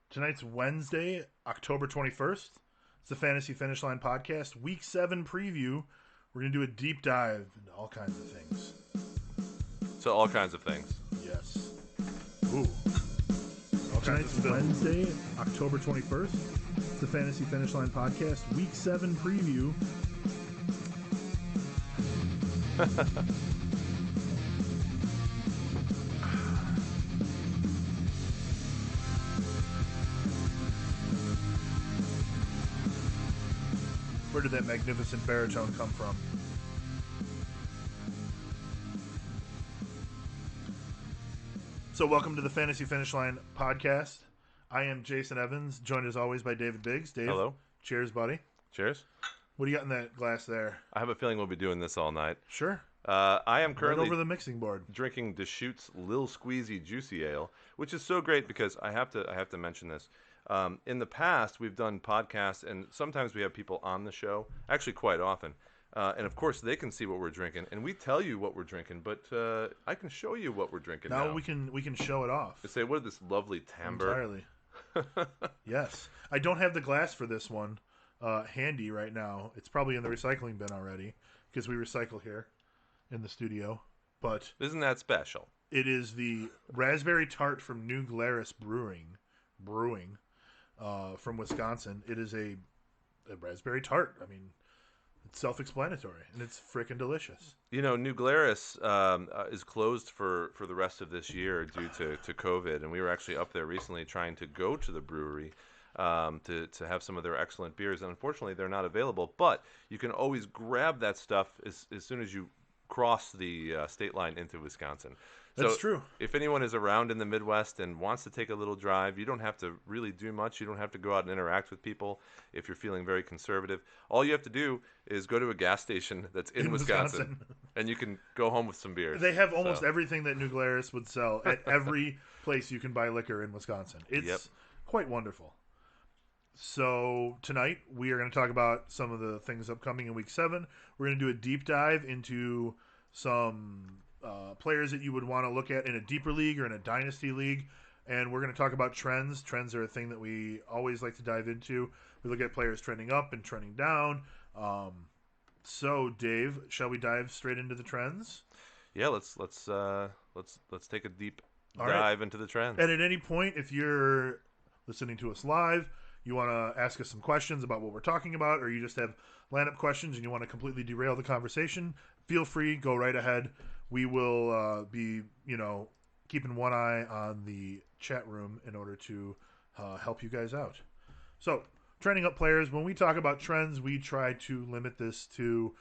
Tonight's Wednesday, October 21st. It's the Fantasy Finish Line podcast, Week 7 preview. We're going to do a deep dive into all kinds of things. So all kinds of things. Yes. Ooh. Tonight's Wednesday, October 21st. It's the Fantasy Finish Line podcast, Week 7 preview. Where did that magnificent baritone come from? So welcome to the Fantasy Finish Line podcast. I am Jason Evans, joined as always by David Biggs. Dave, Hello. Cheers, buddy. Cheers. What do you got in that glass there? I have a feeling we'll be doing this all night. Sure. I am Right currently over the mixing board. drinking Deschutes Lil Squeezy Juicy Ale, which is so great because I have to mention this. In the past, we've done podcasts, and sometimes we have people on the show, actually quite often. And, of course, they can see what we're drinking, and we tell you what we're drinking, but I can show you what we're drinking now. Now we can show it off. Say, what is this lovely timbre? Entirely. Yes. I don't have the glass for this one handy right now. It's probably in the recycling bin already because we recycle here in the studio. But Isn't that special? it is the raspberry tart from New Glarus Brewing from Wisconsin. It is a raspberry tart. I mean, it's self-explanatory, and it's freaking delicious. You know, New Glarus is closed for the rest of this year due to COVID, and we were actually up there recently trying to go to the brewery to have some of their excellent beers, and unfortunately they're not available, but you can always grab that stuff as soon as you cross the state line into Wisconsin. That's So true. if anyone is around in the Midwest and wants to take a little drive, you don't have to really do much. You don't have to go out and interact with people if you're feeling very conservative. All you have to do is go to a gas station that's in Wisconsin, and you can go home with some beers. They have almost So, everything that New Glarus would sell at every place you can buy liquor in Wisconsin. It's Yep. quite wonderful. So tonight we are going to talk about some of the things upcoming in Week 7. We're going to do a deep dive into some players that you would want to look at in a deeper league or in a dynasty league. And we're going to talk about trends. Trends are a thing that we always like to dive into. We look at players trending up and trending down. So, Dave, shall we dive straight into the trends? yeah, let's take a deep All right. dive into the trends. And at any point, if you're listening to us live, you want to ask us some questions about what we're talking about, or you just have lineup questions and you want to completely derail the conversation, feel free, go right ahead. We will be, keeping one eye on the chat room in order to help you guys out. So, trending up players, when we talk about trends, we try to limit this to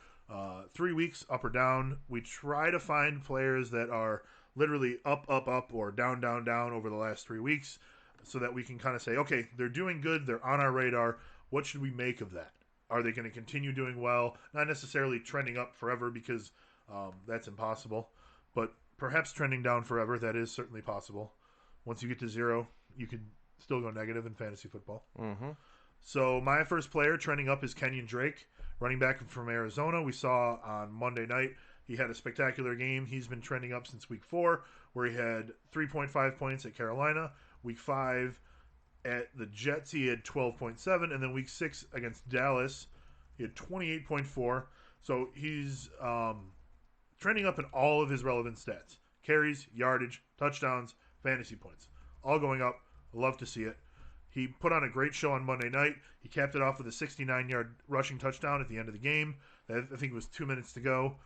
3 weeks, up or down. We try to find players that are literally up, or down, down over the last 3 weeks so that we can kind of say, okay, they're doing good, they're on our radar. What should we make of that? Are they going to continue doing well? Not necessarily trending up forever because that's impossible, but perhaps trending down forever. That is certainly possible. Once you get to 0, you could still go negative in fantasy football. Mm-hmm. So my first player trending up is Kenyon Drake, running back from Arizona. We saw on Monday night he had a spectacular game. He's been trending up since week 4, where he had 3.5 points at Carolina. Week 5 at the Jets, he had 12.7, and then week 6 against Dallas, he had 28.4. So he's trending up in all of his relevant stats: carries, yardage, touchdowns, fantasy points, all going up. Love to see it. He put on a great show on Monday night. He capped it off with a 69-yard rushing touchdown at the end of the game. I think it was 2 minutes to go.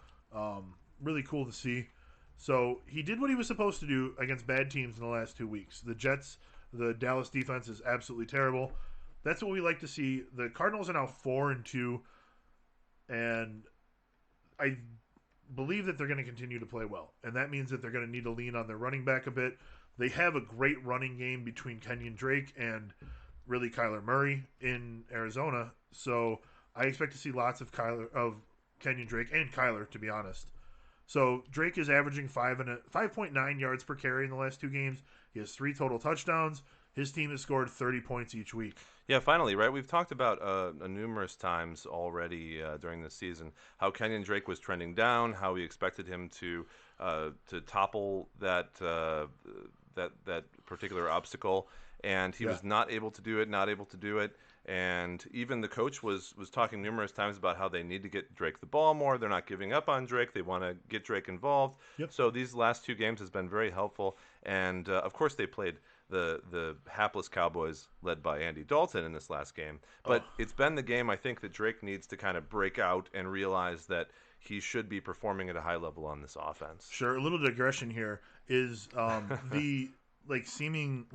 Really cool to see. So he did what he was supposed to do against bad teams in the last 2 weeks. The Jets, the Dallas defense is absolutely terrible. That's what we like to see. The Cardinals are now 4-2, and I believe that they're going to continue to play well. And that means that they're going to need to lean on their running back a bit. They have a great running game between Kenyon Drake and really Kyler Murray in Arizona. So I expect to see lots of Kenyon Drake and Kyler, to be honest. So Drake is averaging 5.9 yards per carry in the last 2 games. He has 3 total touchdowns. His team has scored 30 points each week. Yeah, finally, right? We've talked about numerous times already during this season how Kenyon Drake was trending down, how we expected him to topple that particular obstacle, and he was not able to do it. And even the coach was talking numerous times about how they need to get Drake the ball more. They're not giving up on Drake. They want to get Drake involved. Yep. So these last 2 games has been very helpful. And of course they played the hapless Cowboys led by Andy Dalton in this last game. But it's been the game I think that Drake needs to kind of break out and realize that he should be performing at a high level on this offense. Sure. A little digression here is the seeming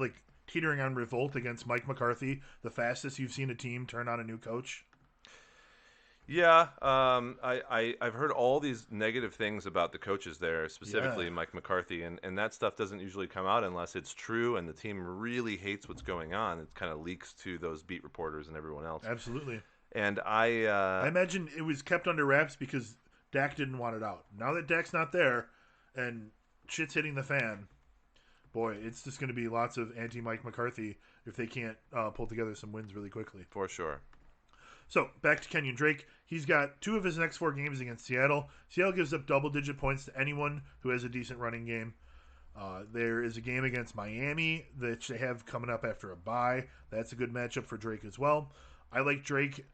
teetering on revolt against Mike McCarthy, the fastest you've seen a team turn on a new coach? Yeah, I've heard all these negative things about the coaches there, specifically Mike McCarthy, and that stuff doesn't usually come out unless it's true and the team really hates what's going on. It kind of leaks to those beat reporters and everyone else. Absolutely. And I imagine it was kept under wraps because Dak didn't want it out. Now that Dak's not there and shit's hitting the fan, boy, it's just going to be lots of anti-Mike McCarthy if they can't pull together some wins really quickly. For sure. So, back to Kenyon Drake. He's got 2 of his next 4 games against Seattle. Seattle gives up double-digit points to anyone who has a decent running game. There is a game against Miami that they have coming up after a bye. That's a good matchup for Drake as well. I like Drake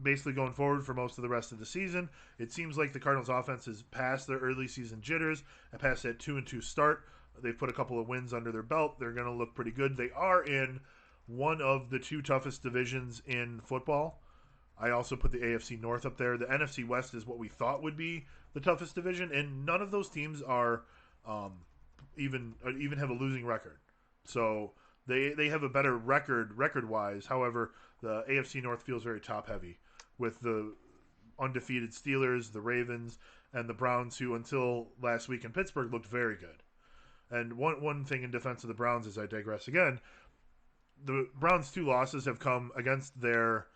basically going forward for most of the rest of the season. It seems like the Cardinals' offense is past their early season jitters and past that 2-2 start. They've put a couple of wins under their belt. They're going to look pretty good. They are in one of the 2 toughest divisions in football. I also put the AFC North up there. The NFC West is what we thought would be the toughest division, and none of those teams are even have a losing record. So they have a better record-wise. However, the AFC North feels very top-heavy with the undefeated Steelers, the Ravens, and the Browns, who until last week in Pittsburgh looked very good. And one thing in defense of the Browns, as I digress again, the Browns' 2 losses have come against their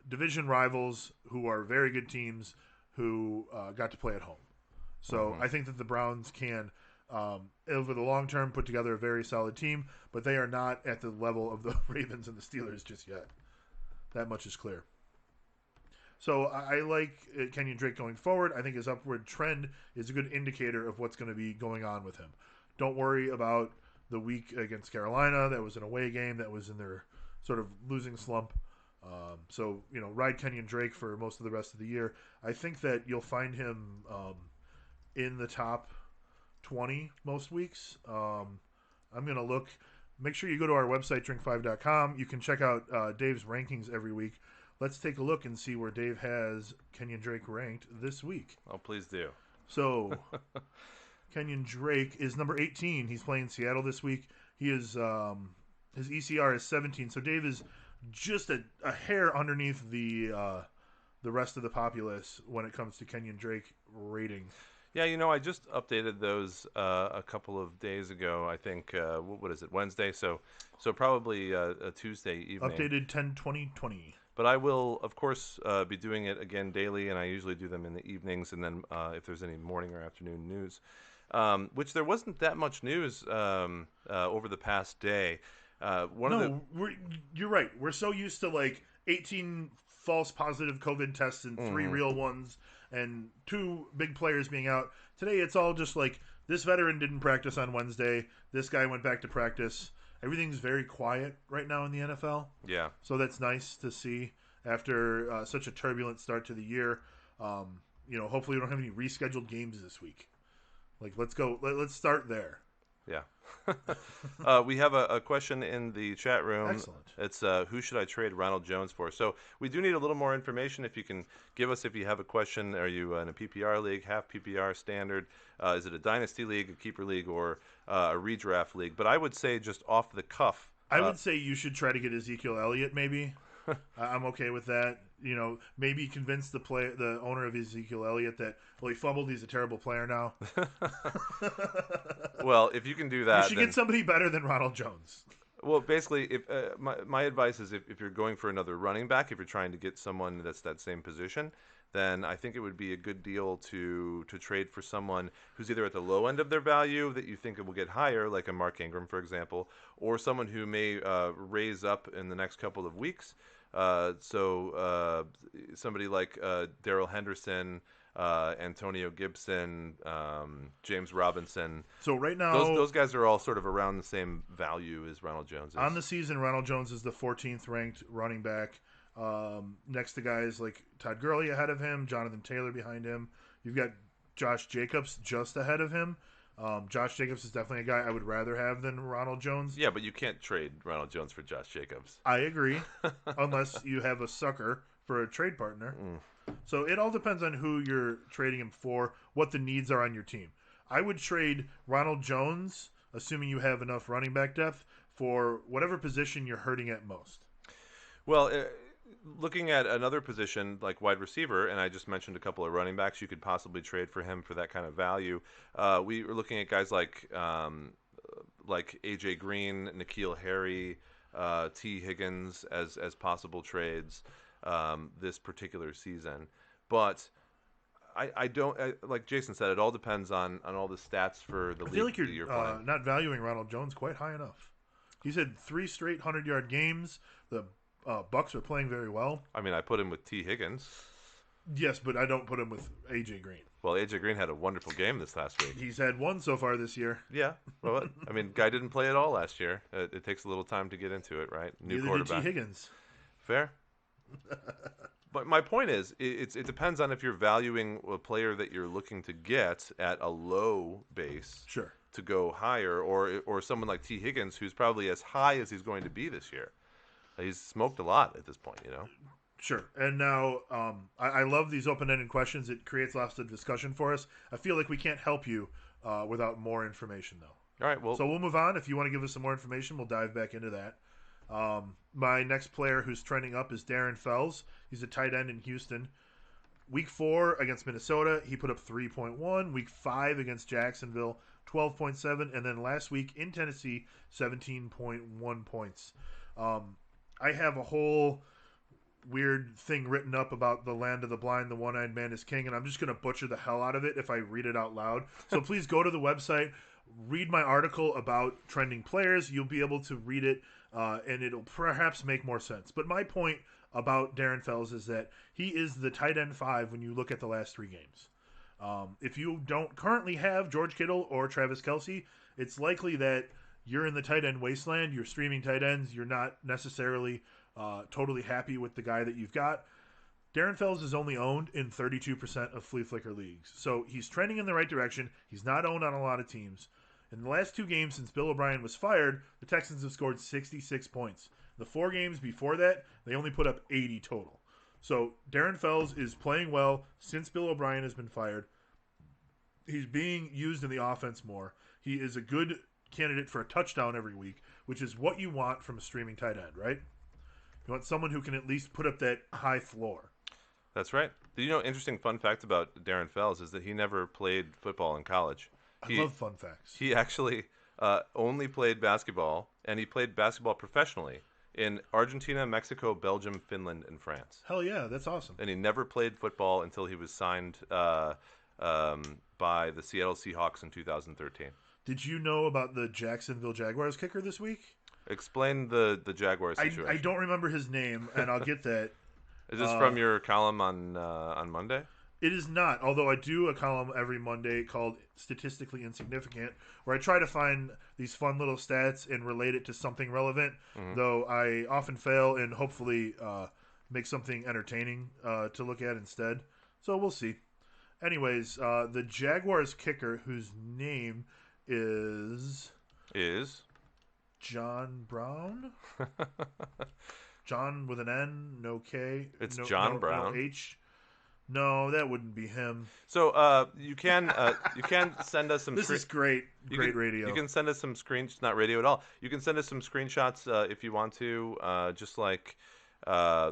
division rivals, who are very good teams, who got to play at home. So I think that the Browns can, over the long term, put together a very solid team, but they are not at the level of the Ravens and the Steelers just yet. That much is clear. So I like Kenyon Drake going forward. I think his upward trend is a good indicator of what's going to be going on with him. Don't worry about the week against Carolina. That was an away game. That was in their sort of losing slump. So, ride Kenyon Drake for most of the rest of the year. I think that you'll find him in the top 20 most weeks. I'm going to look. Make sure you go to our website, drinkfive.com. You can check out Dave's rankings every week. Let's take a look and see where Dave has Kenyon Drake ranked this week. Oh, please do. So, Kenyon Drake is number 18. He's playing Seattle this week. He is his ECR is 17. So Dave is just a hair underneath the rest of the populace when it comes to Kenyon Drake rating. Yeah, I just updated those a couple of days ago. I think what is it, Wednesday? So probably a Tuesday evening. Updated 10/20/20. But I will, of course, be doing it again daily, and I usually do them in the evenings, and then if there's any morning or afternoon news, which there wasn't that much news over the past day. You're right. We're so used to 18 false positive COVID tests and 3 real ones and 2 big players being out. Today it's all just this veteran didn't practice on Wednesday. This guy went back to practice. Everything's very quiet right now in the NFL. Yeah. So that's nice to see after such a turbulent start to the year. Hopefully we don't have any rescheduled games this week. Let's go. Let's start there. Yeah. We have a question in the chat room. Excellent. It's who should I trade Ronald Jones for? So we do need a little more information. If you can give us, if you have a question, are you in a PPR league, half PPR, standard? Is it a dynasty league, a keeper league, or a redraft league? But I would say just off the cuff. I would say you should try to get Ezekiel Elliott maybe. I'm okay with that. Maybe convince the owner of Ezekiel Elliott that, he fumbled. He's a terrible player now. Well, if you can do that, you should get somebody better than Ronald Jones. Well, basically, if my advice is if you're going for another running back, if you're trying to get someone that's that same position, then I think it would be a good deal to trade for someone who's either at the low end of their value that you think it will get higher, like a Mark Ingram, for example, or someone who may raise up in the next couple of weeks. So somebody like Darrell Henderson, Antonio Gibson, James Robinson. So right Those now, those guys are all sort of around the same value as Ronald Jones on is. the season, Ronald Jones is the 14th ranked running back. Next to guys like Todd Gurley ahead of him, Jonathan Taylor behind him. You've got Josh Jacobs just ahead of him. Josh Jacobs is definitely a guy I would rather have than Ronald Jones. Yeah, but you can't trade Ronald Jones for Josh Jacobs. I agree, unless you have a sucker for a trade partner. So it all depends on who you're trading him for, what the needs are on your team. I would trade Ronald Jones, assuming you have enough running back depth, for whatever position you're hurting at most. Well, looking at another position like wide receiver, and I just mentioned a couple of running backs, you could possibly trade for him for that kind of value. We were looking at guys like AJ Green, N'Keal Harry, T. Higgins as possible trades this particular season. But I don't like Jason said. It all depends on all the stats for the I league feel like that you're you're playing. not valuing Ronald Jones quite high enough. He's had 3 straight 100-yard games. The Bucks are playing very well. I mean, I put him with T. Higgins. Yes, but I don't put him with AJ Green. Well, AJ Green had a wonderful game this last week. He's had 1 so far this year. Yeah, well, I mean, guy didn't play at all last year. It takes a little time to get into it, right? New Neither quarterback. did T. Higgins. Fair. But my point is, it depends on if you're valuing a player that you're looking to get at a low base Sure. to go higher, or someone like T. Higgins who's probably as high as he's going to be this year. He's smoked a lot at this point, you know. Sure. And now I love these open-ended questions. It creates lots of discussion for us. I feel like we can't help you without more information, though. All right, well, So we'll move on. If you want to give us some more information, we'll dive back into that. My next player who's trending up is Darren Fells. He's a tight end in Houston. Week 4 against Minnesota, he put up 3.1. Week 5 against Jacksonville, 12.7. And then last week in Tennessee, 17.1 points. I have a whole weird thing written up about the land of the blind, the one-eyed man is king, and I'm just going to butcher the hell out of it if I read it out loud. So please go to the website, read my article about trending players. You'll be able to read it, and it'll perhaps make more sense. But my point about Darren Fells is that he is the tight end 5 when you look at the last 3 games. If you don't currently have George Kittle or Travis Kelce, it's likely that you're in the tight end wasteland. You're streaming tight ends. You're not necessarily totally happy with the guy that you've got. Darren Fells is only owned in 32% of flea flicker leagues. So he's trending in the right direction. He's not owned on a lot of teams. In the last 2 games since Bill O'Brien was fired, the Texans have scored 66 points. The 4 games before that, they only put up 80 total. So Darren Fells is playing well since Bill O'Brien has been fired. He's being used in the offense more. He is a good candidate for a touchdown every week, which is what you want from a streaming tight end, right? You want someone who can at least put up that high floor. that's right. You know, interesting fun fact about Darren Fells is that he never played football in college. I love fun facts. He actually only played basketball, and he played basketball professionally in Argentina, Mexico, Belgium, Finland, and France. Hell yeah, that's awesome. And he never played football until he was signed by the Seattle Seahawks in 2013. Did you know about the Jacksonville Jaguars kicker this week? Explain the Jaguars situation. I don't remember his name, and I'll get that. Is this from your column on Monday? It is not, although I do a column every Monday called Statistically Insignificant, where I try to find these fun little stats and relate it to something relevant, though I often fail and hopefully make something entertaining to look at instead. So we'll see. Anyways, the Jaguars kicker, whose name is John Brown? John with an N, no K. It's no, John no, Brown. No H. No, that wouldn't be him. So you can send us some. This is great radio. You can send us some screenshots. Not radio at all. You can send us some screenshots if you want to, just like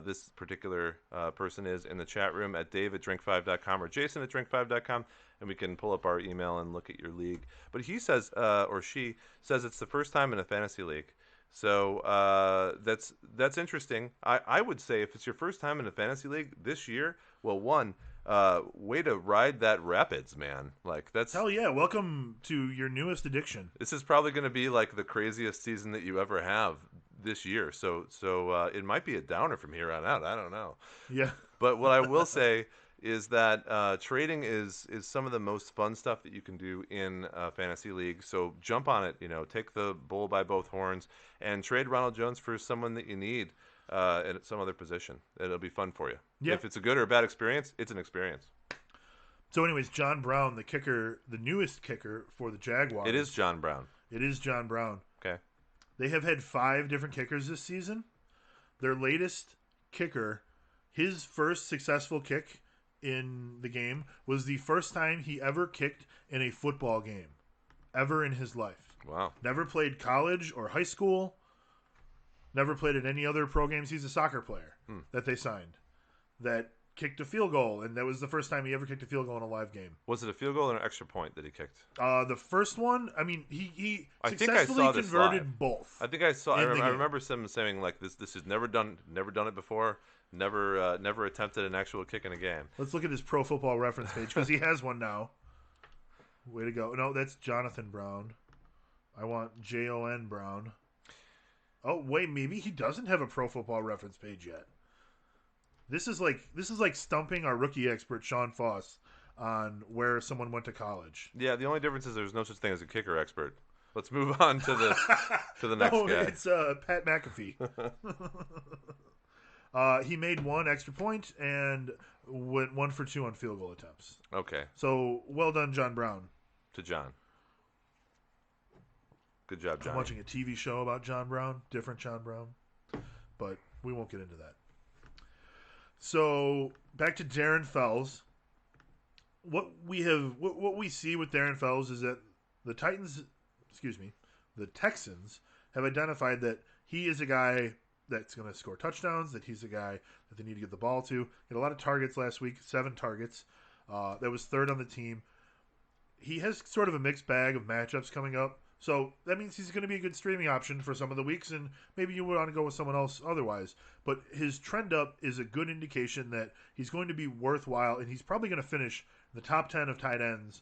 this particular person is in the chat room at dave@drinkfive.com or jason at drinkfive.com, and we can pull up our email and look at your league. But he says, or she says, it's the first time in a fantasy league. So that's interesting. I would say if it's your first time in a fantasy league this year, well, way to ride that Rapids, man. Like that's hell yeah. Welcome to your newest addiction. This is probably going to be like the craziest season that you ever have this year. So it might be a downer from here on out. I don't know. Yeah. But what I will say is that trading is some of the most fun stuff that you can do in a fantasy league. So jump on it. Take the bull by both horns and trade Ronald Jones for someone that you need at some other position. It'll be fun for you. Yeah. If it's a good or a bad experience, it's an experience. So, anyways, John Brown, the kicker, the newest kicker for the Jaguars. It is John Brown. It is John Brown. Okay. They have had 5 different kickers this season. Their latest kicker, his first successful kick in the game was the first time he ever kicked in a football game, ever in his life. Wow. Never played college or high school. Never played at any other pro games. He's a soccer player that they signed that kicked a field goal, and that was the first time he ever kicked a field goal in a live game. Was it a field goal or an extra point that he kicked? The first one, I mean, he I think I successfully saw this converted live. both. I think I saw. I in the game. remember some saying like this is never done it before. Never attempted an actual kick in a game. Let's look at his Pro Football Reference page because he has one now. Way to go! No, that's Jonathan Brown. I want Jon Brown. Oh wait, maybe he doesn't have a Pro Football Reference page yet. This is like stumping our rookie expert Sean Foss on where someone went to college. Yeah, the only difference is there's no such thing as a kicker expert. Let's move on to the next guy. It's Pat McAfee. He made 1 extra point and went 1 for 2 on field goal attempts. Okay. So well done, John Brown. To John. Good job, John. I'm watching a TV show about John Brown, different John Brown, but we won't get into that. So back to Darren Fells. What we see with Darren Fells is that the Texans have identified that he is a guy that's going to score touchdowns, that he's a guy that they need to get the ball to. He had a lot of targets last week, 7 targets. That was 3rd on the team. He has sort of a mixed bag of matchups coming up. So that means he's going to be a good streaming option for some of the weeks, and maybe you would want to go with someone else otherwise. But his trend up is a good indication that he's going to be worthwhile, and he's probably going to finish in the top 10 of tight ends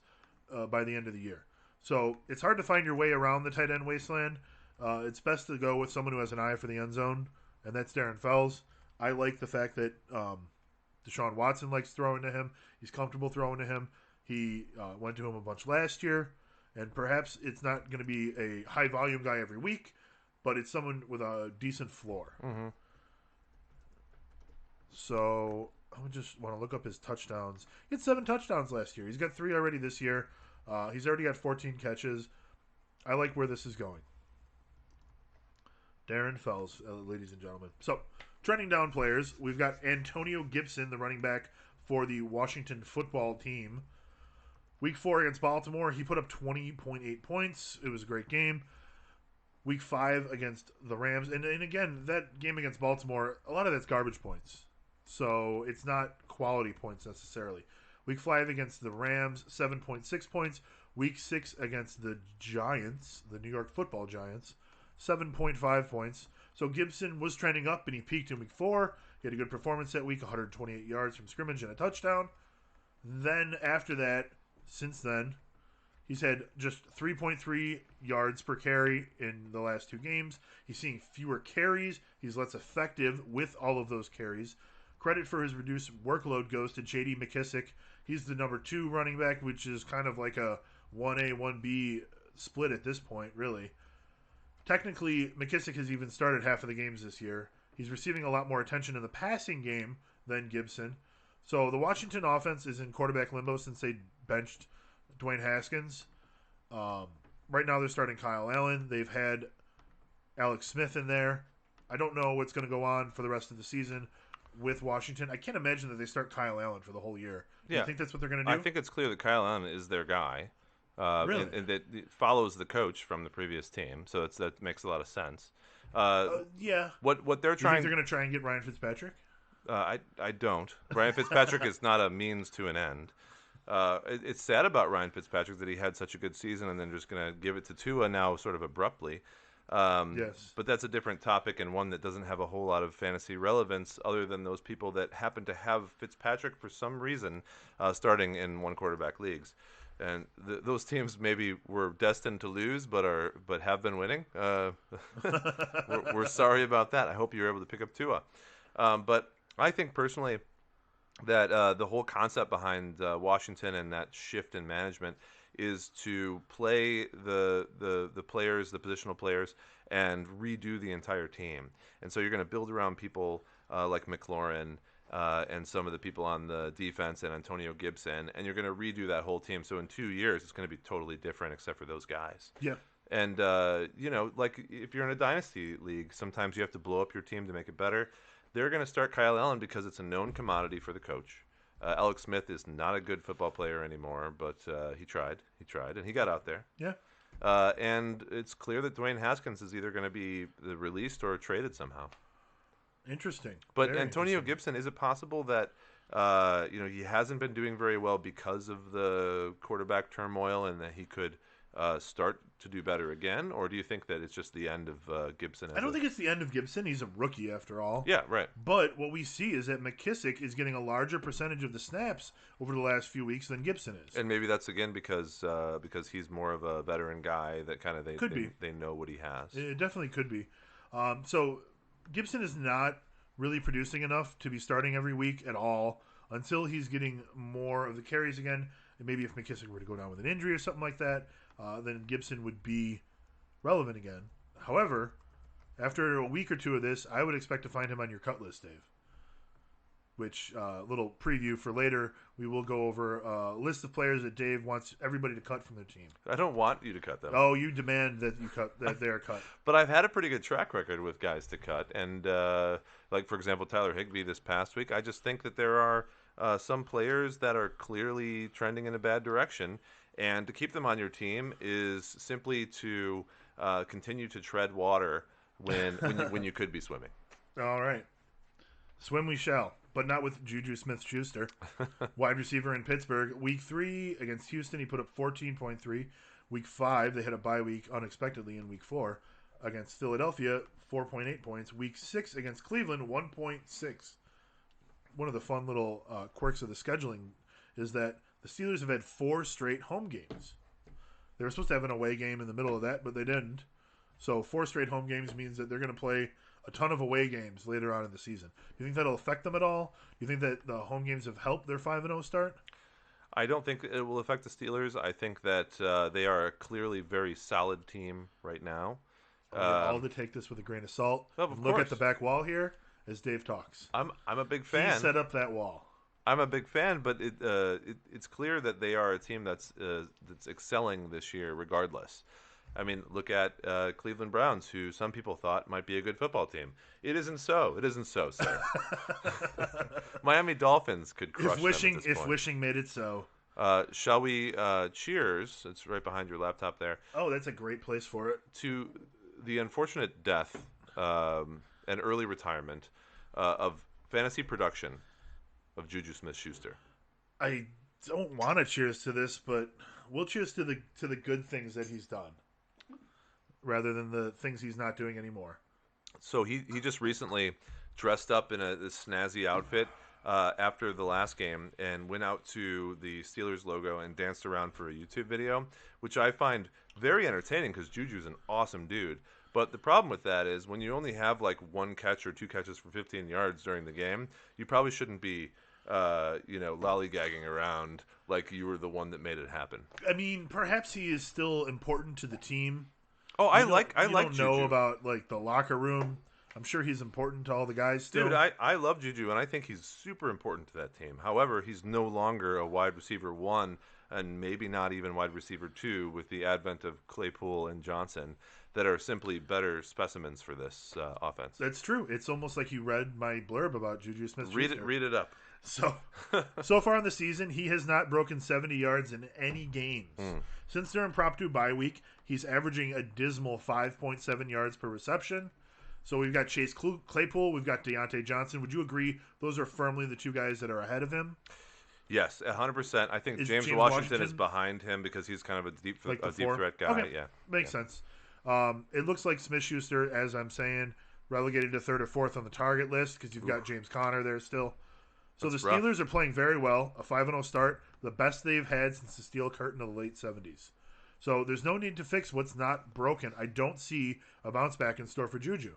by the end of the year. So it's hard to find your way around the tight end wasteland. It's best to go with someone who has an eye for the end zone, and that's Darren Fells. I like the fact that Deshaun Watson likes throwing to him. He's comfortable throwing to him. He went to him a bunch last year. And perhaps it's not going to be a high-volume guy every week, but it's someone with a decent floor. Mm-hmm. So I just want to look up his touchdowns. He had 7 touchdowns last year. He's got 3 already this year. He's already got 14 catches. I like where this is going. Darren Fells, ladies and gentlemen. So, trending down players, we've got Antonio Gibson, the running back for the Washington football team. Week 4 against Baltimore, he put up 20.8 points. It was a great game. Week 5 against the Rams. And again, that game against Baltimore, a lot of that's garbage points. So it's not quality points necessarily. Week 5 against the Rams, 7.6 points. Week 6 against the Giants, the New York football Giants, 7.5 points. So Gibson was trending up, and he peaked in Week 4. He had a good performance that week, 128 yards from scrimmage and a touchdown. Then after that, since then, he's had just 3.3 yards per carry in the last 2 games. He's seeing fewer carries. He's less effective with all of those carries. Credit for his reduced workload goes to J.D. McKissick. He's the number 2 running back, which is kind of like a 1A, 1B split at this point, really. Technically, McKissick has even started half of the games this year. He's receiving a lot more attention in the passing game than Gibson. So the Washington offense is in quarterback limbo since they benched Dwayne Haskins. Right now they're starting Kyle Allen. They've had Alex Smith in there. I don't know what's going to go on for the rest of the season with Washington. I can't imagine that they start Kyle Allen for the whole year. Yeah. I think that's what they're going to do. I think it's clear that Kyle Allen is their guy. Really? And that it follows the coach from the previous team, so that makes a lot of sense. Yeah. What they're You trying. think they're going to try and get Ryan Fitzpatrick? I don't. Ryan Fitzpatrick is not a means to an end. It's sad about Ryan Fitzpatrick that he had such a good season and then just going to give it to Tua now sort of abruptly. Yes. But that's a different topic and one that doesn't have a whole lot of fantasy relevance other than those people that happen to have Fitzpatrick for some reason starting in one quarterback leagues. And those teams maybe were destined to lose but have been winning. We're sorry about that. I hope you're able to pick up Tua. But I think personally that the whole concept behind Washington and that shift in management is to play the players, the positional players, and redo the entire team. And so you're going to build around people like McLaurin and some of the people on the defense and Antonio Gibson, and you're going to redo that whole team. So in 2 years, it's going to be totally different except for those guys. Yeah. And like if you're in a dynasty league, sometimes you have to blow up your team to make it better. They're going to start Kyle Allen because it's a known commodity for the coach. Alex Smith is not a good football player anymore, but he tried, and he got out there. Yeah. And it's clear that Dwayne Haskins is either going to be released or traded somehow. Interesting. But Very Antonio interesting. Gibson, is it possible that he hasn't been doing very well because of the quarterback turmoil, and that he could start to do better again? Or do you think that it's just the end of Gibson? I don't think it's the end of Gibson. He's a rookie after all. Yeah, right. But what we see is that McKissick is getting a larger percentage of the snaps over the last few weeks than Gibson is. And maybe that's again because he's more of a veteran guy that kind of they know what he has. It definitely could be. So Gibson is not really producing enough to be starting every week at all until he's getting more of the carries again. And maybe if McKissick were to go down with an injury or something like that, then Gibson would be relevant again. However, after a week or two of this, I would expect to find him on your cut list, Dave. Which, little preview for later, we will go over a list of players that Dave wants everybody to cut from their team. I don't want you to cut them. Oh, you demand that they are cut. But I've had a pretty good track record with guys to cut, and like for example Tyler Higbee this past week. I just think that there are some players that are clearly trending in a bad direction, and to keep them on your team is simply to continue to tread water when you could be swimming. All right. Swim we shall, but not with Juju Smith-Schuster. Wide receiver in Pittsburgh. Week 3 against Houston, he put up 14.3. Week 5, they had a bye week unexpectedly in week 4. Against Philadelphia, 4.8 points. Week 6 against Cleveland, 1.6. One of the fun little quirks of the scheduling is that the Steelers have had 4 straight home games. They were supposed to have an away game in the middle of that, but they didn't. So 4 straight home games means that they're going to play a ton of away games later on in the season. Do you think that'll affect them at all? Do you think that the home games have helped their 5-0 start? I don't think it will affect the Steelers. I think that they are a clearly very solid team right now. All to take this with a grain of salt. Of Look course. at the back wall here as Dave talks. I'm a big fan. He set up that wall. I'm a big fan, but it's clear that they are a team that's excelling this year, regardless. I mean, look at Cleveland Browns, who some people thought might be a good football team. It isn't so. It isn't so, sir. Miami Dolphins could crush them at this If point. wishing made it so. Shall we cheers? It's right behind your laptop there. Oh, that's a great place for it. To the unfortunate death and early retirement of fantasy production of Juju Smith-Schuster. I don't want to cheers to this, but we'll cheers to the good things that he's done, rather than the things he's not doing anymore. So he just recently dressed up in this snazzy outfit after the last game and went out to the Steelers logo and danced around for a YouTube video, which I find very entertaining because Juju's an awesome dude. But the problem with that is when you only have like 1 catch or 2 catches for 15 yards during the game, you probably shouldn't be lollygagging around like you were the one that made it happen. I mean, perhaps he is still important to the team. Oh, I You like don't Juju. know about like the locker room. I'm sure he's important to all the guys still. Dude, I love Juju, and I think he's super important to that team. However, he's no longer a wide receiver 1, and maybe not even wide receiver 2 with the advent of Claypool and Johnson that are simply better specimens for this offense. That's true. It's almost like you read my blurb about Juju Smith-Schuster. Read it up. So far in the season, he has not broken 70 yards in any games. Since their impromptu bye week, he's averaging a dismal 5.7 yards per reception. So we've got Chase Claypool, we've got Deontay Johnson. Would you agree those are firmly the 2 guys that are ahead of him? Yes, 100%. I think Is James James Washington is Washington behind him because he's kind of a deep Like the deep 4? threat guy. Okay. Yeah, Makes sense. It looks like Smith-Schuster, as I'm saying, relegated to 3rd or 4th on the target list because you've got James Conner there still. So That's the Steelers are playing very well. A 5-0 start, the best they've had since the steel curtain of the late 70s. So there's no need to fix what's not broken. I don't see a bounce back in store for Juju.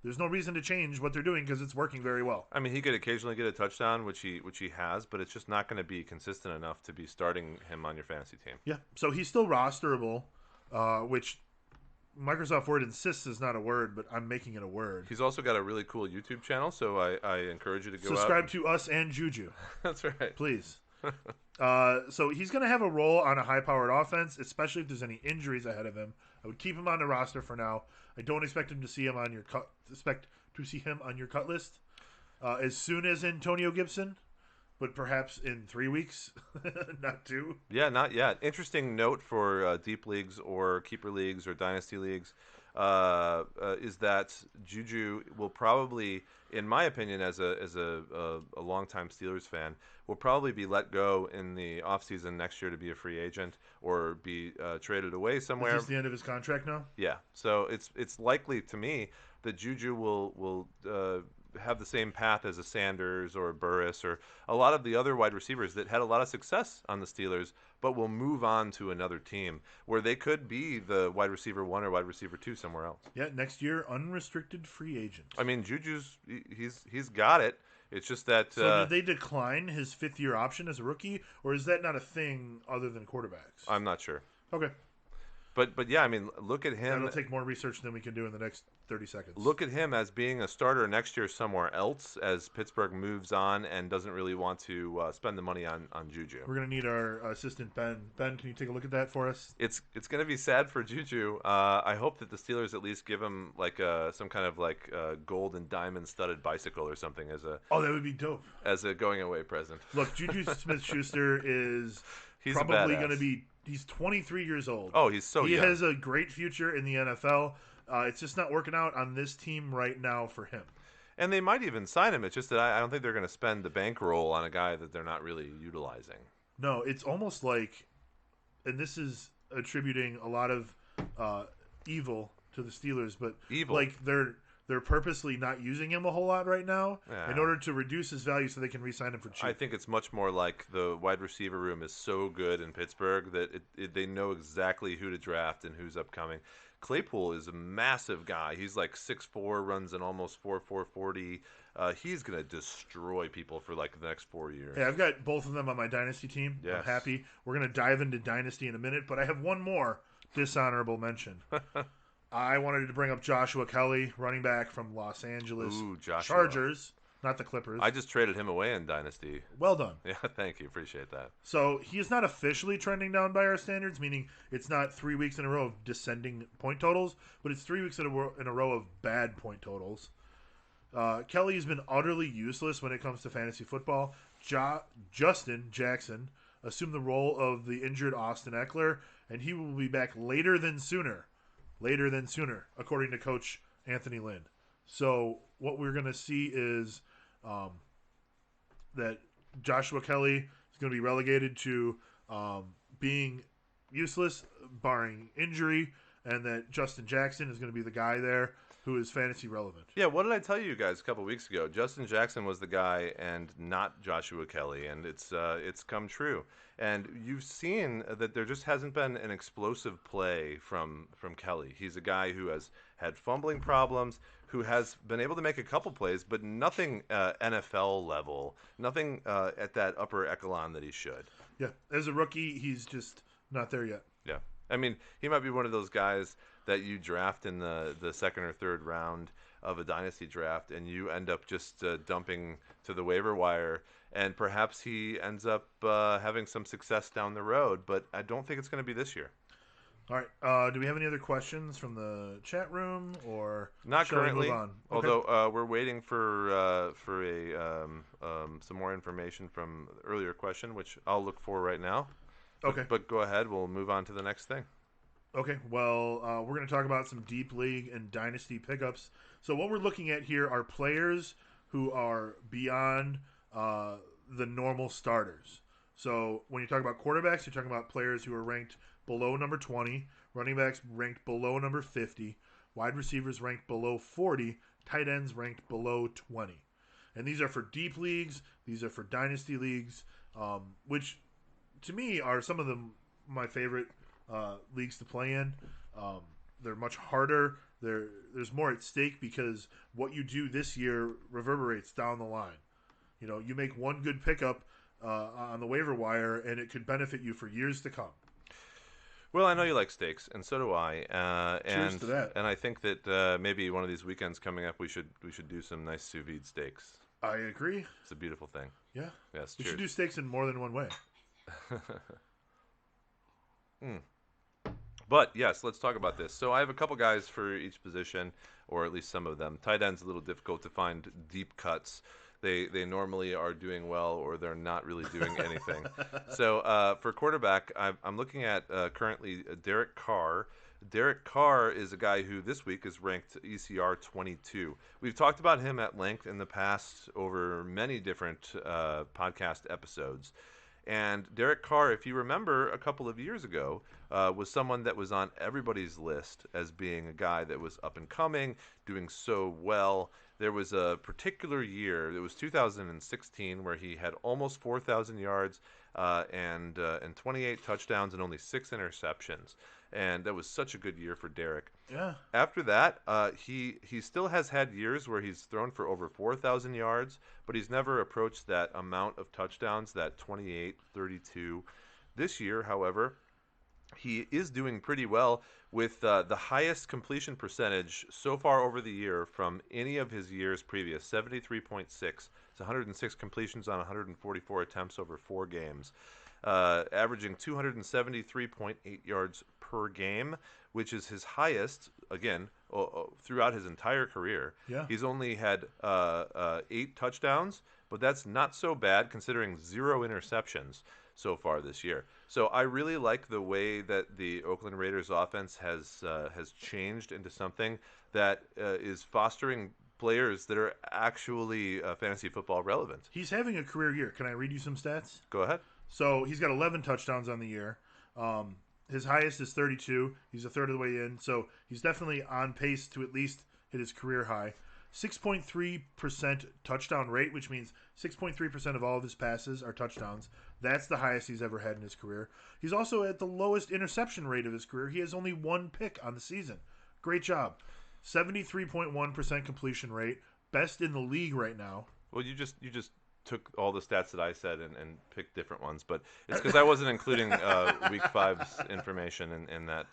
There's no reason to change what they're doing because it's working very well. I mean, he could occasionally get a touchdown, which he has, but it's just not going to be consistent enough to be starting him on your fantasy team. Yeah, so he's still rosterable, which Microsoft Word insists is not a word, but I'm making it a word. He's also got a really cool YouTube channel, so I encourage you to go subscribe to us and Juju. That's right. Please. So he's going to have a role on a high-powered offense, especially if there's any injuries ahead of him. I would keep him on the roster for now. I don't expect him to see him on your cut list as soon as Antonio Gibson, but perhaps in 3 weeks, not 2. Yeah, not yet. Interesting note for deep leagues or keeper leagues or dynasty leagues is that Juju will probably, in my opinion, as a longtime Steelers fan, will probably be let go in the offseason next year to be a free agent or be traded away somewhere. Is this the end of his contract now? Yeah. So it's likely to me that Juju will have the same path as a Sanders or a Burris or a lot of the other wide receivers that had a lot of success on the Steelers, but will move on to another team where they could be the wide receiver 1 or wide receiver 2 somewhere else. Yeah, next year, unrestricted free agent. I mean, Juju's he's got it. It's just that. So did they decline his 5th-year option as a rookie, or is that not a thing other than quarterbacks? I'm not sure. Okay. But yeah, I mean, look at him. That'll take more research than we can do in the next 30 seconds. Look at him as being a starter next year somewhere else as Pittsburgh moves on and doesn't really want to spend the money on Juju. We're going to need our assistant, Ben. Ben, can you take a look at that for us? It's going to be sad for Juju. I hope that the Steelers at least give him like some kind of like gold and diamond studded bicycle or something as a that would be dope. As a going away present. Look, Juju Smith-Schuster is he's probably going to be. He's 23 years old. Oh, he's so young. He has a great future in the NFL. It's just not working out on this team right now for him. And they might even sign him. It's just that I don't think they're going to spend the bankroll on a guy that they're not really utilizing. No, it's almost like, and this is attributing a lot of evil to the Steelers, but evil. Like they're purposely not using him a whole lot right now in order to reduce his value so they can re-sign him for cheap. I think it's much more like the wide receiver room is so good in Pittsburgh that they know exactly who to draft and who's upcoming. Claypool is a massive guy. He's like 6'4", runs an almost 4.40. He's going to destroy people for like the next 4 years. Yeah, I've got both of them on my Dynasty team. Yes. I'm happy. We're going to dive into Dynasty in a minute, but I have one more dishonorable mention. I wanted to bring up Joshua Kelly, running back from Los Angeles Chargers, not the Clippers. I just traded him away in Dynasty. Well done. Yeah, thank you. Appreciate that. So he is not officially trending down by our standards, meaning it's not 3 weeks in a row of descending point totals, but it's 3 weeks in a row of bad point totals. Kelly has been utterly useless when it comes to fantasy football. Justin Jackson assumed the role of the injured Austin Eckler, and he will be back later than sooner, according to Coach Anthony Lynn. So what we're going to see is that Joshua Kelly is going to be relegated to being useless, barring injury, and that Justin Jackson is going to be the guy there who is fantasy relevant. Yeah, what did I tell you guys a couple weeks ago? Justin Jackson was the guy and not Joshua Kelly, and it's come true. And you've seen that there just hasn't been an explosive play from Kelly. He's a guy who has had fumbling problems, who has been able to make a couple plays, but nothing NFL level, nothing at that upper echelon that he should. Yeah, as a rookie, he's just not there yet. Yeah, I mean, he might be one of those guys that you draft in the second or third round of a dynasty draft, and you end up just dumping to the waiver wire, and perhaps he ends up having some success down the road, but I don't think it's going to be this year. All right. Do we have any other questions from the chat room, or not currently? Move on? Although we're waiting for some more information from the earlier question, which I'll look for right now. Okay. But go ahead. We'll move on to the next thing. Okay. Well, we're going to talk about some deep league and dynasty pickups. So what we're looking at here are players who are beyond the normal starters. So when you talk about quarterbacks, you're talking about players who are ranked below number 20, running backs ranked below number 50, wide receivers ranked below 40, tight ends ranked below 20. And these are for deep leagues. These are for dynasty leagues, which to me are some of my favorite leagues to play in. They're much harder. There's more at stake because what you do this year reverberates down the line. You make one good pickup on the waiver wire, and it could benefit you for years to come. Well, I know you like steaks, and so do I. Cheers to that. And I think that maybe one of these weekends coming up, we should do some nice sous vide steaks. I agree. It's a beautiful thing. Yeah. Yes. We cheers. should do steaks in more than one way. But yes, let's talk about this. So I have a couple guys for each position, or at least some of them. Tight end's a little difficult to find deep cuts. They normally are doing well, or they're not really doing anything. So for quarterback, I'm looking at currently Derek Carr. Derek Carr is a guy who this week is ranked ECR 22. We've talked about him at length in the past over many different podcast episodes. And Derek Carr, if you remember a couple of years ago, was someone that was on everybody's list as being a guy that was up and coming, doing so well. There was a particular year, it was 2016, where he had almost 4,000 yards and 28 touchdowns and only 6 interceptions. And that was such a good year for Derek. Yeah. After that, he still has had years where he's thrown for over 4,000 yards, but he's never approached that amount of touchdowns, that 28, 32. This year, however, he is doing pretty well with the highest completion percentage so far over the year from any of his years previous, 73.6. It's 106 completions on 144 attempts over 4 games. Averaging 273.8 yards per game, which is his highest, again, throughout his entire career. Yeah. He's only had 8 touchdowns, but that's not so bad considering 0 interceptions so far this year. So I really like the way that the Oakland Raiders offense has changed into something that is fostering players that are actually fantasy football relevant. He's having a career year. Can I read you some stats? Go ahead. So he's got 11 touchdowns on the year. His highest is 32. He's a third of the way in. So he's definitely on pace to at least hit his career high. 6.3% touchdown rate, which means 6.3% of all of his passes are touchdowns. That's the highest he's ever had in his career. He's also at the lowest interception rate of his career. He has only 1 pick on the season. Great job. 73.1% completion rate. Best in the league right now. Well, you just took all the stats that I said and picked different ones, but it's because I wasn't including week 5's information in that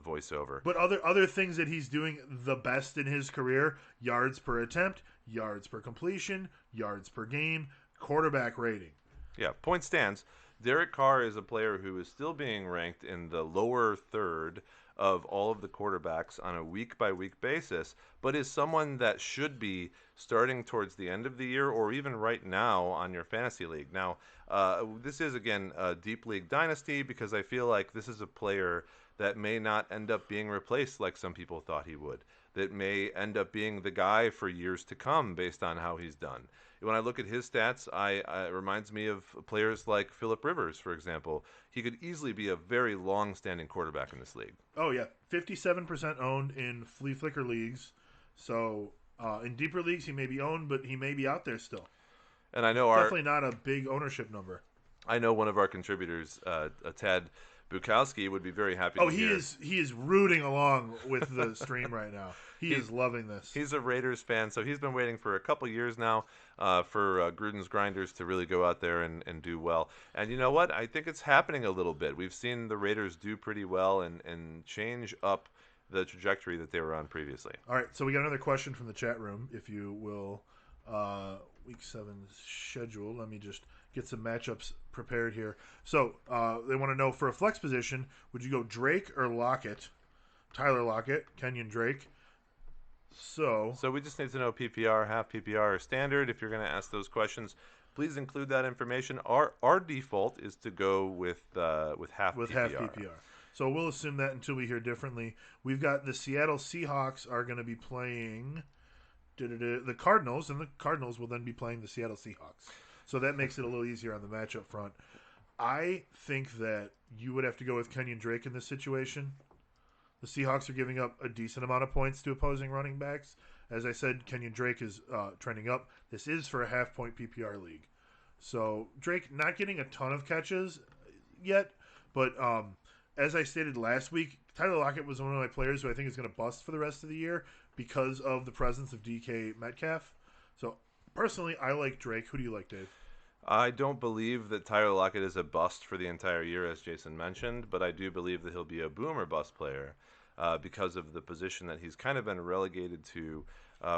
voiceover. But other things that he's doing the best in his career: yards per attempt, yards per completion, yards per game, quarterback rating. Yeah, point stands. Derek Carr is a player who is still being ranked in the lower third of all of the quarterbacks on a week-by-week basis, but is someone that should be starting towards the end of the year or even right now on your fantasy league. Now, this is, again, a deep league dynasty because I feel like this is a player that may not end up being replaced like some people thought he would, that may end up being the guy for years to come based on how he's done. When I look at his stats, it reminds me of players like Phillip Rivers, for example. He could easily be a very long-standing quarterback in this league. Oh, yeah. 57% owned in flea flicker leagues. So in deeper leagues, he may be owned, but he may be out there still. And I know definitely not a big ownership number. I know one of our contributors, Ted Bukowski, would be very happy to hear. He is rooting along with the stream right now. He is loving this. He's a Raiders fan, so he's been waiting for a couple years now for Gruden's Grinders to really go out there and do well. And you know what? I think it's happening a little bit. We've seen the Raiders do pretty well and change up the trajectory that they were on previously. All right, so we got another question from the chat room, if you will. Week 7 schedule. Let me just get some matchups prepared here. So they want to know, for a flex position, would you go Drake or Lockett? Tyler Lockett, Kenyon Drake. So we just need to know PPR, half PPR, or standard. If you're going to ask those questions, please include that information. Our default is to go with half PPR. Half PPR. So we'll assume that until we hear differently. We've got the Seattle Seahawks are going to be playing the Cardinals, and the Cardinals will then be playing the Seattle Seahawks. So that makes it a little easier on the matchup front. I think that you would have to go with Kenyon Drake in this situation. The Seahawks are giving up a decent amount of points to opposing running backs. As I said, Kenyon Drake is trending up. This is for a half-point PPR league. So Drake not getting a ton of catches yet, but as I stated last week, Tyler Lockett was one of my players who I think is going to bust for the rest of the year because of the presence of DK Metcalf. So personally, I like Drake. Who do you like, Dave? I don't believe that Tyler Lockett is a bust for the entire year, as Jason mentioned, but I do believe that he'll be a boom or bust player because of the position that he's kind of been relegated to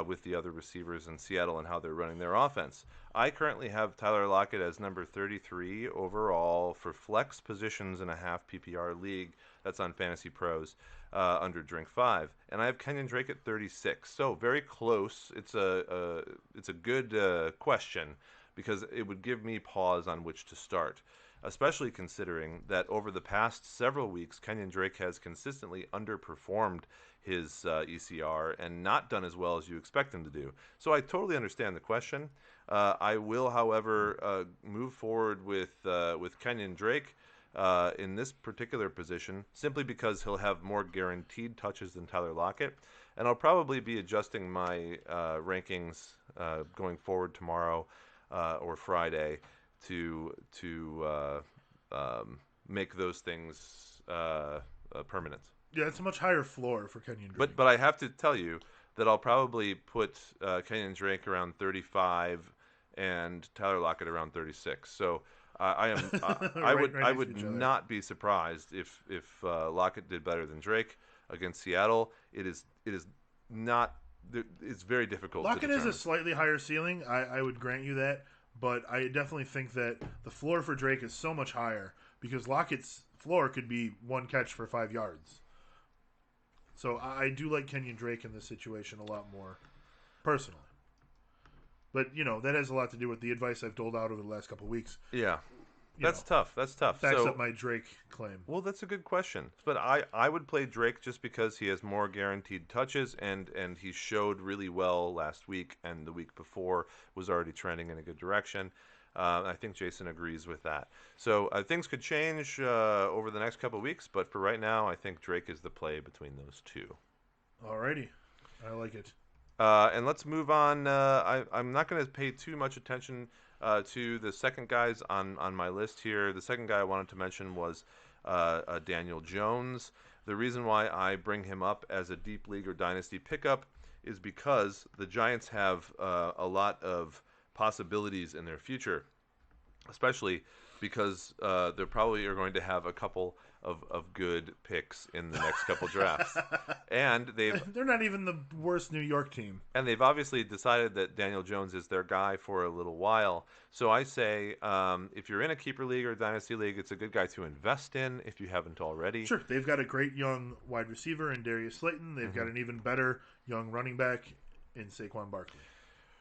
with the other receivers in Seattle and how they're running their offense. I currently have Tyler Lockett as number 33 overall for flex positions in a half PPR league. That's on Fantasy Pros under drinkfive, and I have Kenyon Drake at 36. So very close. It's a good question, because it would give me pause on which to start, especially considering that over the past several weeks, Kenyon Drake has consistently underperformed his ECR and not done as well as you expect him to do. So I totally understand the question. I will, however, move forward with Kenyon Drake in this particular position, simply because he'll have more guaranteed touches than Tyler Lockett. And I'll probably be adjusting my rankings going forward tomorrow or Friday to make those things permanent. Yeah, it's a much higher floor for Kenyon Drake. But I have to tell you that I'll probably put Kenyon Drake around 35 and Tyler Lockett around 36. So I would not be surprised if Lockett did better than Drake against Seattle. It is not. It's very difficult. Lockett is a slightly higher ceiling. I would grant you that, but I definitely think that the floor for Drake is so much higher because Lockett's floor could be one catch for 5 yards. So I do like Kenyon Drake in this situation a lot more, personally. But, that has a lot to do with the advice I've doled out over the last couple of weeks. Yeah. That's tough. That's tough. Backs up my Drake claim. Well, that's a good question. But I would play Drake just because he has more guaranteed touches, and he showed really well last week, and the week before was already trending in a good direction. I think Jason agrees with that. So things could change over the next couple of weeks, but for right now, I think Drake is the play between those two. Alrighty. I like it. And let's move on. I'm not going to pay too much attention to the second guys on my list here. The second guy I wanted to mention was Daniel Jones. The reason why I bring him up as a deep league or dynasty pickup is because the Giants have a lot of possibilities in their future, especially because they probably are going to have a couple of good picks in the next couple drafts. And they're not even the worst New York team. And they've obviously decided that Daniel Jones is their guy for a little while. So I say, if you're in a keeper league or dynasty league, it's a good guy to invest in if you haven't already. Sure. They've got a great young wide receiver in Darius Slayton. They've got an even better young running back in Saquon Barkley.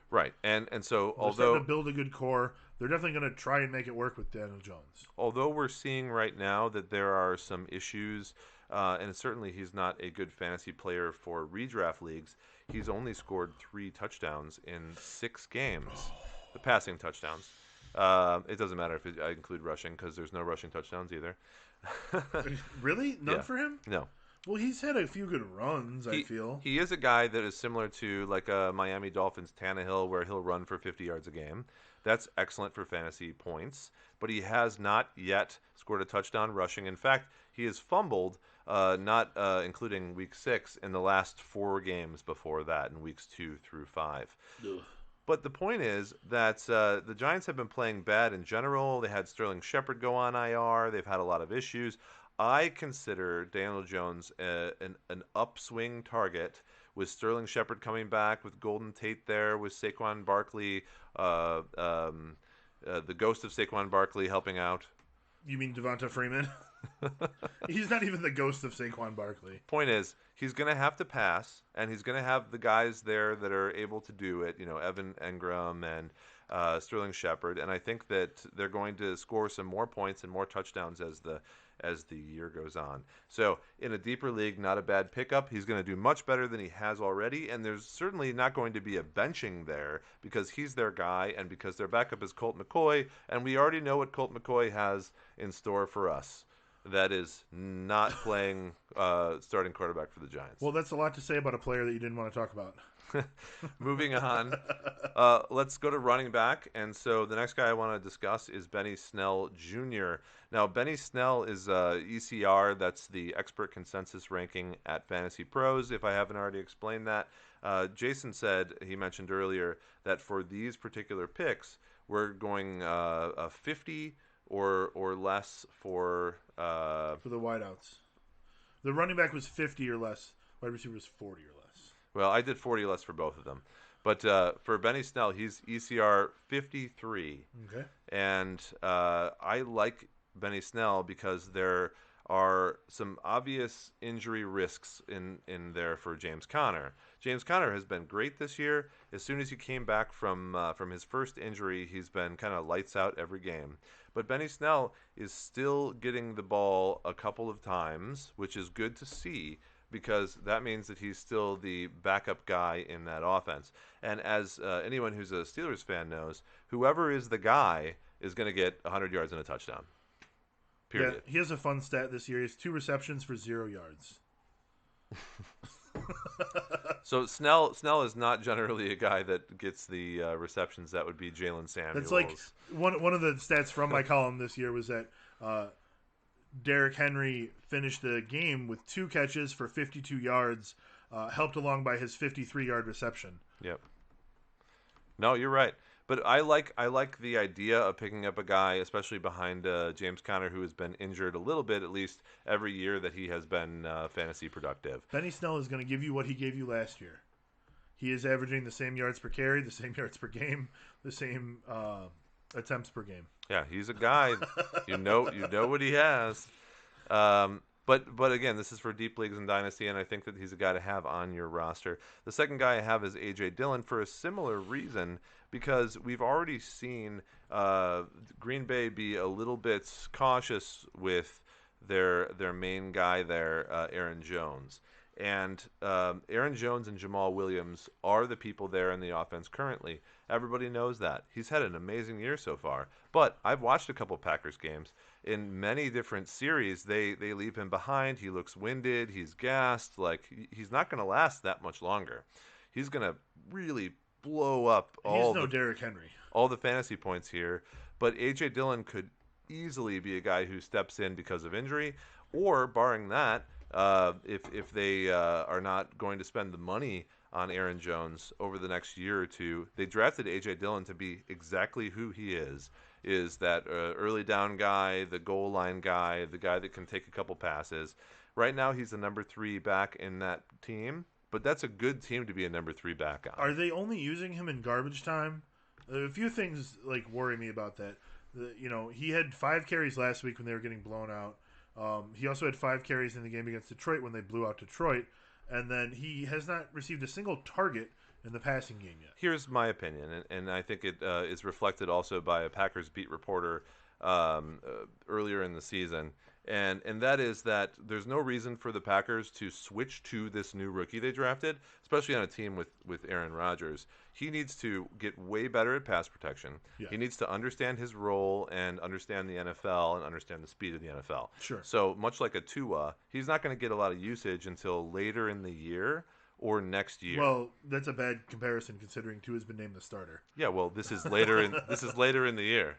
Right, and so they're although to build a good core, they're definitely going to try and make it work with Daniel Jones. Although we're seeing right now that there are some issues, and certainly he's not a good fantasy player for redraft leagues. He's only scored 3 touchdowns in 6 games, the passing touchdowns. It doesn't matter if I include rushing because there's no rushing touchdowns either. Really? None for him? No. Well, he's had a few good runs, I feel. He is a guy that is similar to like a Miami Dolphins Tannehill, where he'll run for 50 yards a game. That's excellent for fantasy points, but he has not yet scored a touchdown rushing. In fact, he has fumbled, not including week 6, in the last 4 games before that, in weeks 2 through 5. Ugh. But the point is that the Giants have been playing bad in general. They had Sterling Shepard go on IR. They've had a lot of issues. I consider Daniel Jones an upswing target, with Sterling Shepard coming back, with Golden Tate there, with Saquon Barkley, the ghost of Saquon Barkley helping out. You mean Devonta Freeman? He's not even the ghost of Saquon Barkley. Point is, he's going to have to pass, and he's going to have the guys there that are able to do it, Evan Engram and Sterling Shepard, and I think that they're going to score some more points and more touchdowns as the year goes on. So in a deeper league, not a bad pickup. He's going to do much better than he has already, and there's certainly not going to be a benching there because he's their guy and because their backup is Colt McCoy, and we already know what Colt McCoy has in store for us. that is not playing starting quarterback for the Giants. Well, that's a lot to say about a player that you didn't want to talk about. Moving on, let's go to running back. And so the next guy I want to discuss is Benny Snell Jr. Now, Benny Snell is ECR. That's the expert consensus ranking at Fantasy Pros, if I haven't already explained that. Jason said, he mentioned earlier, that for these particular picks, we're going 50 or less for the wideouts. The running back was 50 or less. Wide receiver was 40 or less. Well, I did 40 less for both of them. But for Benny Snell, he's ECR 53. Okay. And I like Benny Snell because there are some obvious injury risks in there for James Conner. James Conner has been great this year. As soon as he came back from his first injury, he's been kind of lights out every game. But Benny Snell is still getting the ball a couple of times, which is good to see, because that means that he's still the backup guy in that offense. And as anyone who's a Steelers fan knows, whoever is the guy is going to get 100 yards and a touchdown. Period. Yeah, he has a fun stat this year. He has 2 receptions for 0 yards. So Snell is not generally a guy that gets the receptions. That would be Jalen Samuels. That's like one of the stats from my column this year was that Derrick Henry finished the game with 2 catches for 52 yards, helped along by his 53-yard reception. Yep. No, you're right. But I like the idea of picking up a guy, especially behind James Conner, who has been injured a little bit, at least every year that he has been fantasy productive. Benny Snell is going to give you what he gave you last year. He is averaging the same yards per carry, the same yards per game, the same attempts per game. Yeah, he's a guy. you know what he has. But again, this is for deep leagues and dynasty, and I think that he's a guy to have on your roster. The second guy I have is A.J. Dillon for a similar reason, because we've already seen Green Bay be a little bit cautious with their main guy there, Aaron Jones. And Aaron Jones and Jamal Williams are the people there in the offense currently. Everybody knows that. He's had an amazing year so far. But I've watched a couple Packers games. In many different series, they leave him behind. He looks winded. He's gassed. Like, he's not going to last that much longer. He's going to really blow up Derrick Henry. All the fantasy points here. But A.J. Dillon could easily be a guy who steps in because of injury, or barring that, if they are not going to spend the money on Aaron Jones over the next year or two. They drafted A.J. Dillon to be exactly who he is that early down guy, the goal line guy, the guy that can take a couple passes. Right now he's the number 3 back in that team, but that's a good team to be a number 3 back on. Are they only using him in garbage time? A few things worry me about that. He had 5 carries last week when they were getting blown out. He also had 5 carries in the game against Detroit when they blew out Detroit. And then he has not received a single target in the passing game yet. Here's my opinion, and I think it is reflected also by a Packers beat reporter earlier in the season. And that is that there's no reason for the Packers to switch to this new rookie they drafted, especially on a team with Aaron Rodgers. He needs to get way better at pass protection. Yeah. He needs to understand his role and understand the NFL and understand the speed of the NFL. Sure. So much like a Tua, he's not going to get a lot of usage until later in the year or next year. Well, that's a bad comparison considering Tua's been named the starter. Yeah, well, this is later in later in the year.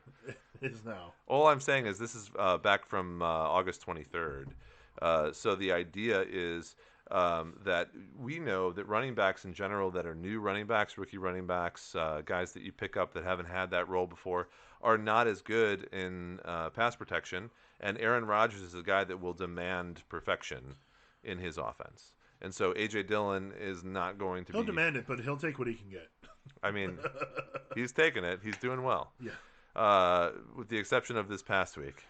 It is now. All I'm saying is this is back from August 23rd. So the idea is that we know that running backs in general that are new running backs, rookie running backs, guys that you pick up that haven't had that role before, are not as good in pass protection. And Aaron Rodgers is a guy that will demand perfection in his offense. And so A.J. Dillon is not going to He'll demand it, but he'll take what he can get. I mean, he's taking it. He's doing well. Yeah. With the exception of this past week.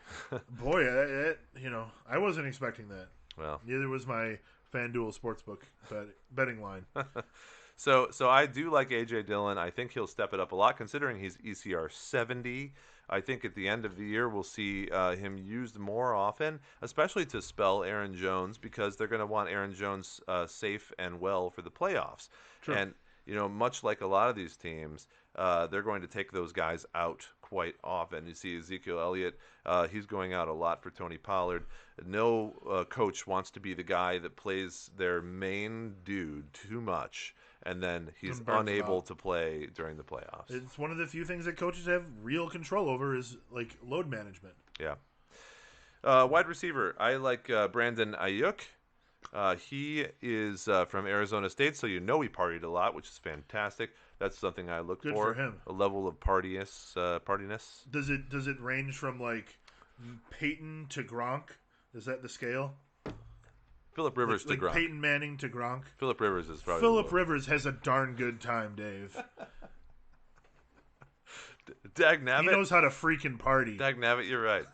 Boy, I wasn't expecting that. Well, neither was my FanDuel Sportsbook betting line. So I do like A.J. Dillon. I think he'll step it up a lot, considering he's ECR 70. I think at the end of the year we'll see him used more often, especially to spell Aaron Jones, because they're going to want Aaron Jones safe and well for the playoffs. True. And much like a lot of these teams, they're going to take those guys out quite often. You see Ezekiel Elliott, he's going out a lot for Tony Pollard. No coach wants to be the guy that plays their main dude too much, and then he's unable to play during the playoffs. It's one of the few things that coaches have real control over is like load management. Yeah. Wide receiver, I like Brandon Ayuk. He is from Arizona State, so he partied a lot, which is fantastic. That's something I look Good for. for him. A level of partiness. Does it range from like Peyton to Gronk? Is that the scale? Phillip Rivers to Gronk. Peyton Manning to Gronk. Phillip Rivers is probably. Phillip Rivers has a darn good time, Dave. Dagnabbit. He knows how to freaking party. Dagnabbit, you're right.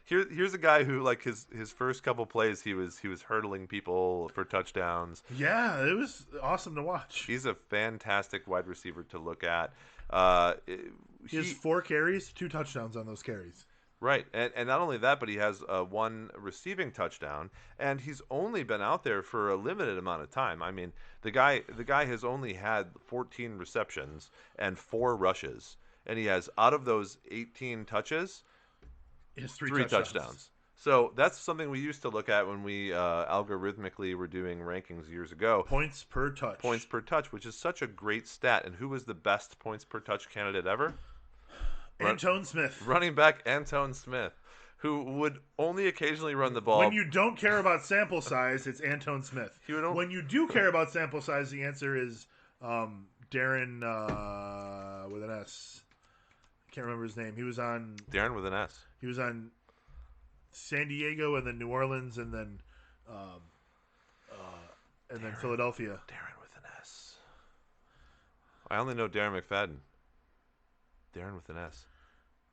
Here's a guy who, like, his first couple plays, he was hurdling people for touchdowns. Yeah, it was awesome to watch. He's a fantastic wide receiver to look at. He has 4 carries, 2 touchdowns on those carries. Right, and not only that, but he has 1 receiving touchdown, and he's only been out there for a limited amount of time. I mean, the guy has only had 14 receptions and 4 rushes, and he has, out of those 18 touches, he has 3 touchdowns. So that's something we used to look at when we algorithmically were doing rankings years ago. Points per touch. Points per touch, which is such a great stat. And who was the best points per touch candidate ever? Antone Smith. Running back Antone Smith, who would only occasionally run the ball. When you don't care about sample size, it's Antone Smith. When you do care about sample size, the answer is Darren with an S. I can't remember his name. He was on... Darren with an S. He was on San Diego and then New Orleans and then Philadelphia. Darren with an S. I only know Darren McFadden. Darren with an S.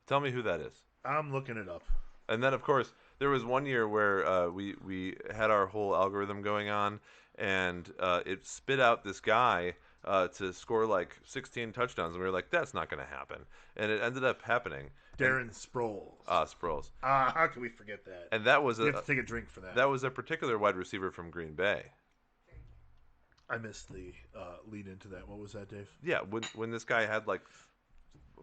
Tell me who that is. I'm looking it up. And then, of course, there was one year where we had our whole algorithm going on, and it spit out this guy to score like 16 touchdowns, and we were like, that's not going to happen. And it ended up happening. Darren Sproles. Sproles. How can we forget that? And that was we have to take a drink for that. That was a particular wide receiver from Green Bay. I missed the lead into that. What was that, Dave? Yeah, when this guy had like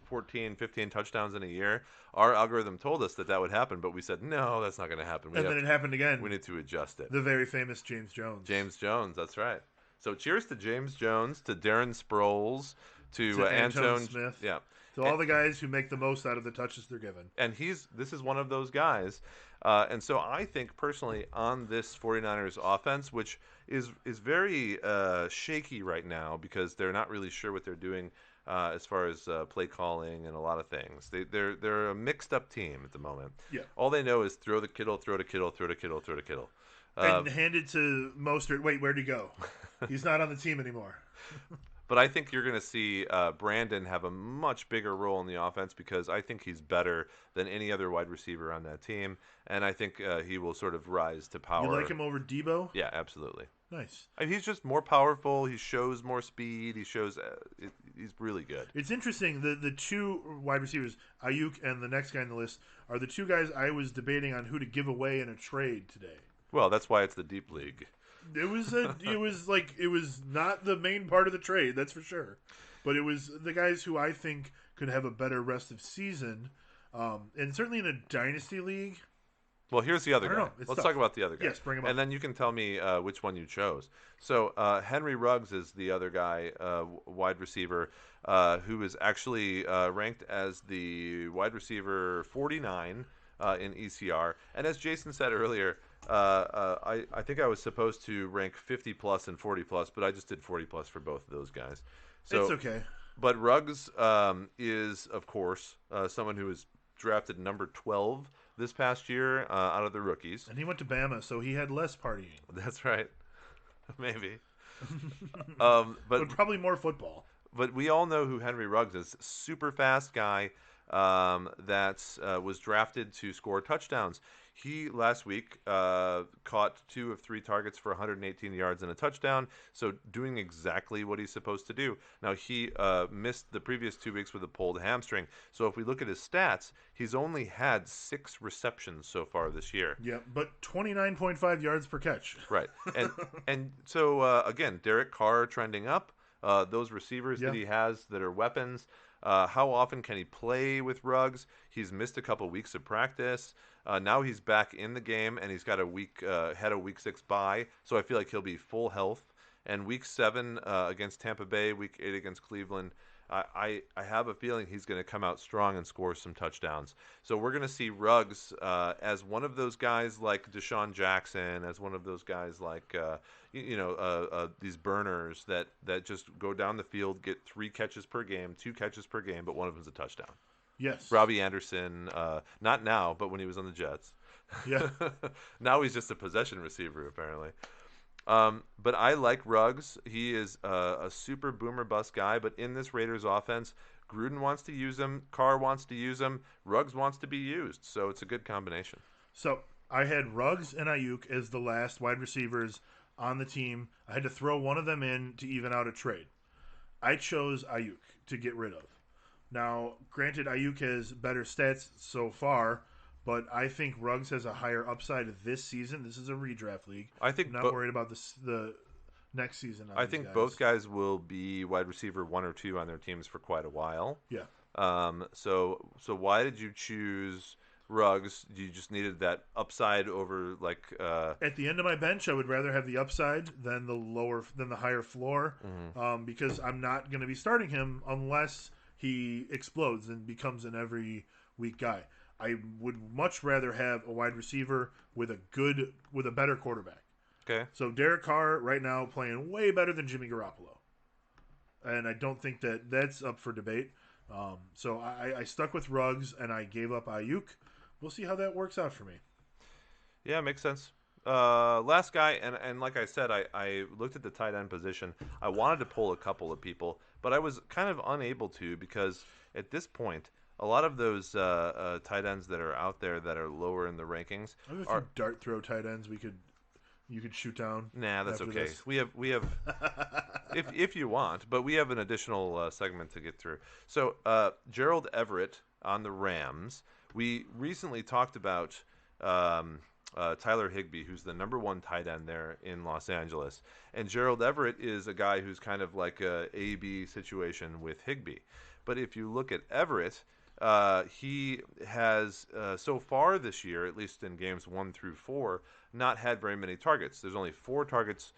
14, 15 touchdowns in a year, our algorithm told us that would happen, but we said, no, that's not going to happen. And then it happened again. We need to adjust it. The very famous James Jones. James Jones, that's right. So cheers to James Jones, to Darren Sproles, to Antone Smith. Yeah. To all the guys who make the most out of the touches they're given. And this is one of those guys. And so I think personally on this 49ers offense, which is very shaky right now because they're not really sure what they're doing as far as play calling and a lot of things. They're a mixed up team at the moment. Yeah. All they know is throw to Kittle, throw to Kittle, throw to Kittle, throw to Kittle. And hand it to Mostert. Wait, where'd he go? He's not on the team anymore. But I think you're going to see Brandon have a much bigger role in the offense because I think he's better than any other wide receiver on that team. And I think he will sort of rise to power. You like him over Debo? Yeah, absolutely. Nice. I mean, he's just more powerful. He shows more speed. He shows he's really good. It's interesting. The 2 wide receivers, Ayuk and the next guy on the list, are the 2 guys I was debating on who to give away in a trade today. Well, that's why it's the deep league. It was not the main part of the trade, that's for sure. But it was the guys who I think could have a better rest of season, and certainly in a dynasty league. Well, here's the other guy. Let's talk about the other guy. Yes, bring him up. And then you can tell me which one you chose. So Henry Ruggs is the other guy, wide receiver, who is actually ranked as the wide receiver 49 in ECR. And as Jason said earlier, I think I was supposed to rank 50 plus and 40 plus, but I just did 40 plus for both of those guys. So it's okay. But Ruggs is, of course, someone who was drafted number 12 this past year out of the rookies. And he went to Bama, so he had less partying. That's right. Maybe. But probably more football. But we all know who Henry Ruggs is. Super fast guy that was drafted to score touchdowns. He last week caught 2 of 3 targets for 118 yards and a touchdown, so doing exactly what he's supposed to do. Now, he missed the previous 2 weeks with a pulled hamstring, so if we look at his stats, he's only had 6 receptions so far this year. Yeah, but 29.5 yards per catch. Right, and so again, Derek Carr trending up. Those receivers that he has that are weapons. How often can he play with Ruggs? He's missed a couple weeks of practice. Now he's back in the game, and he's got had a week 6 bye, so I feel like he'll be full health. And week 7 against Tampa Bay, week 8 against Cleveland, I have a feeling he's going to come out strong and score some touchdowns. So we're going to see Ruggs as one of those guys like Deshaun Jackson, as one of those guys like these burners that just go down the field, get 3 catches per game, 2 catches per game, but one of them's a touchdown. Yes. Robbie Anderson, not now, but when he was on the Jets. Yeah. Now he's just a possession receiver, apparently. But I like Ruggs. He is a super boomer bust guy, but in this Raiders offense, Gruden wants to use him, Carr wants to use him, Ruggs wants to be used, so it's a good combination. So I had Ruggs and Ayuk as the last wide receivers on the team. I had to throw one of them in to even out a trade. I chose Ayuk to get rid of. Now, granted, Ayuk has better stats so far, but I think Ruggs has a higher upside this season. This is a redraft league. I think I'm not worried about the next season. I think both guys will be wide receiver 1 or 2 on their teams for quite a while. Yeah. So why did you choose Ruggs? You just needed that upside over at the end of my bench, I would rather have the upside than the higher floor, because I'm not going to be starting him unless he explodes and becomes an every week guy. I would much rather have a wide receiver with a better quarterback. Okay. So Derek Carr right now playing way better than Jimmy Garoppolo, and I don't think that's up for debate. So I stuck with Ruggs and I gave up Ayuk. We'll see how that works out for me. Yeah, makes sense. Last guy, and like I said, I looked at the tight end position. I wanted to pull a couple of people, but I was kind of unable to because at this point, a lot of those tight ends that are out there that are lower in the rankings are dart throw tight ends. You could shoot down. Nah, that's okay. This. We have if you want, but we have an additional segment to get through. So Gerald Everett on the Rams. We recently talked about Tyler Higbee, who's the number 1 tight end there in Los Angeles. And Gerald Everett is a guy who's kind of like a A-B situation with Higbee. But if you look at Everett, he has so far this year, at least in games 1 through 4, not had very many targets. There's only 5 targets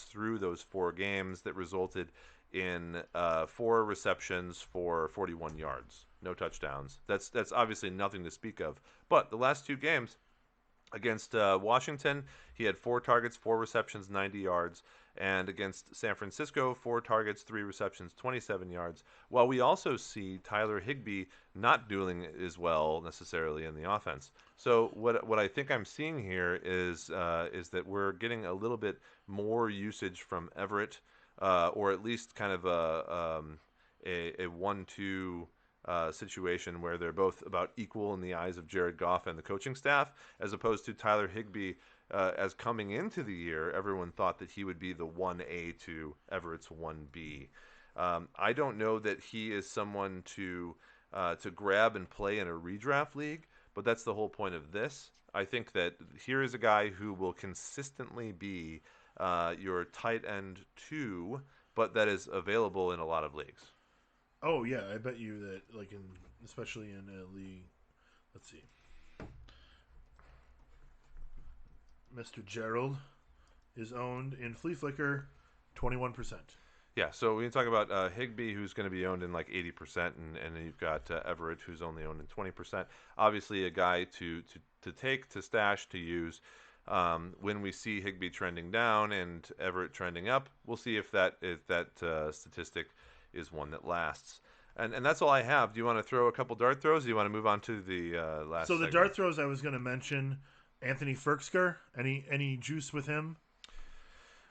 through those 4 games that resulted in 4 receptions for 41 yards. No touchdowns. That's obviously nothing to speak of. But the last 2 games against Washington, he had 4 targets, 4 receptions, 90 yards. And against San Francisco, 4 targets, 3 receptions, 27 yards. While we also see Tyler Higbee not doing as well necessarily in the offense. So what I think I'm seeing here is that we're getting a little bit more usage from Everett, or at least kind of a 1-2 situation where they're both about equal in the eyes of Jared Goff and the coaching staff, as opposed to Tyler Higbee. As coming into the year, everyone thought that he would be the 1A to Everett's 1B. I don't know that he is someone to grab and play in a redraft league, but that's the whole point of this. I think that here is a guy who will consistently be your tight end 2, but that is available in a lot of leagues. Oh yeah, I bet you that especially in a league. Let's see. Mr. Gerald is owned in Flea Flicker 21%. Yeah, so when you talk about Higbee, who's going to be owned in like 80%, and then you've got Everett, who's only owned in 20%. Obviously, a guy to take, to stash, to use. When we see Higbee trending down and Everett trending up, we'll see if that statistic is one that lasts. And that's all I have. Do you want to throw a couple dart throws? Or do you want to move on to the last? So the segment? dart throws I was going to mention. Anthony Ferksker, any juice with him?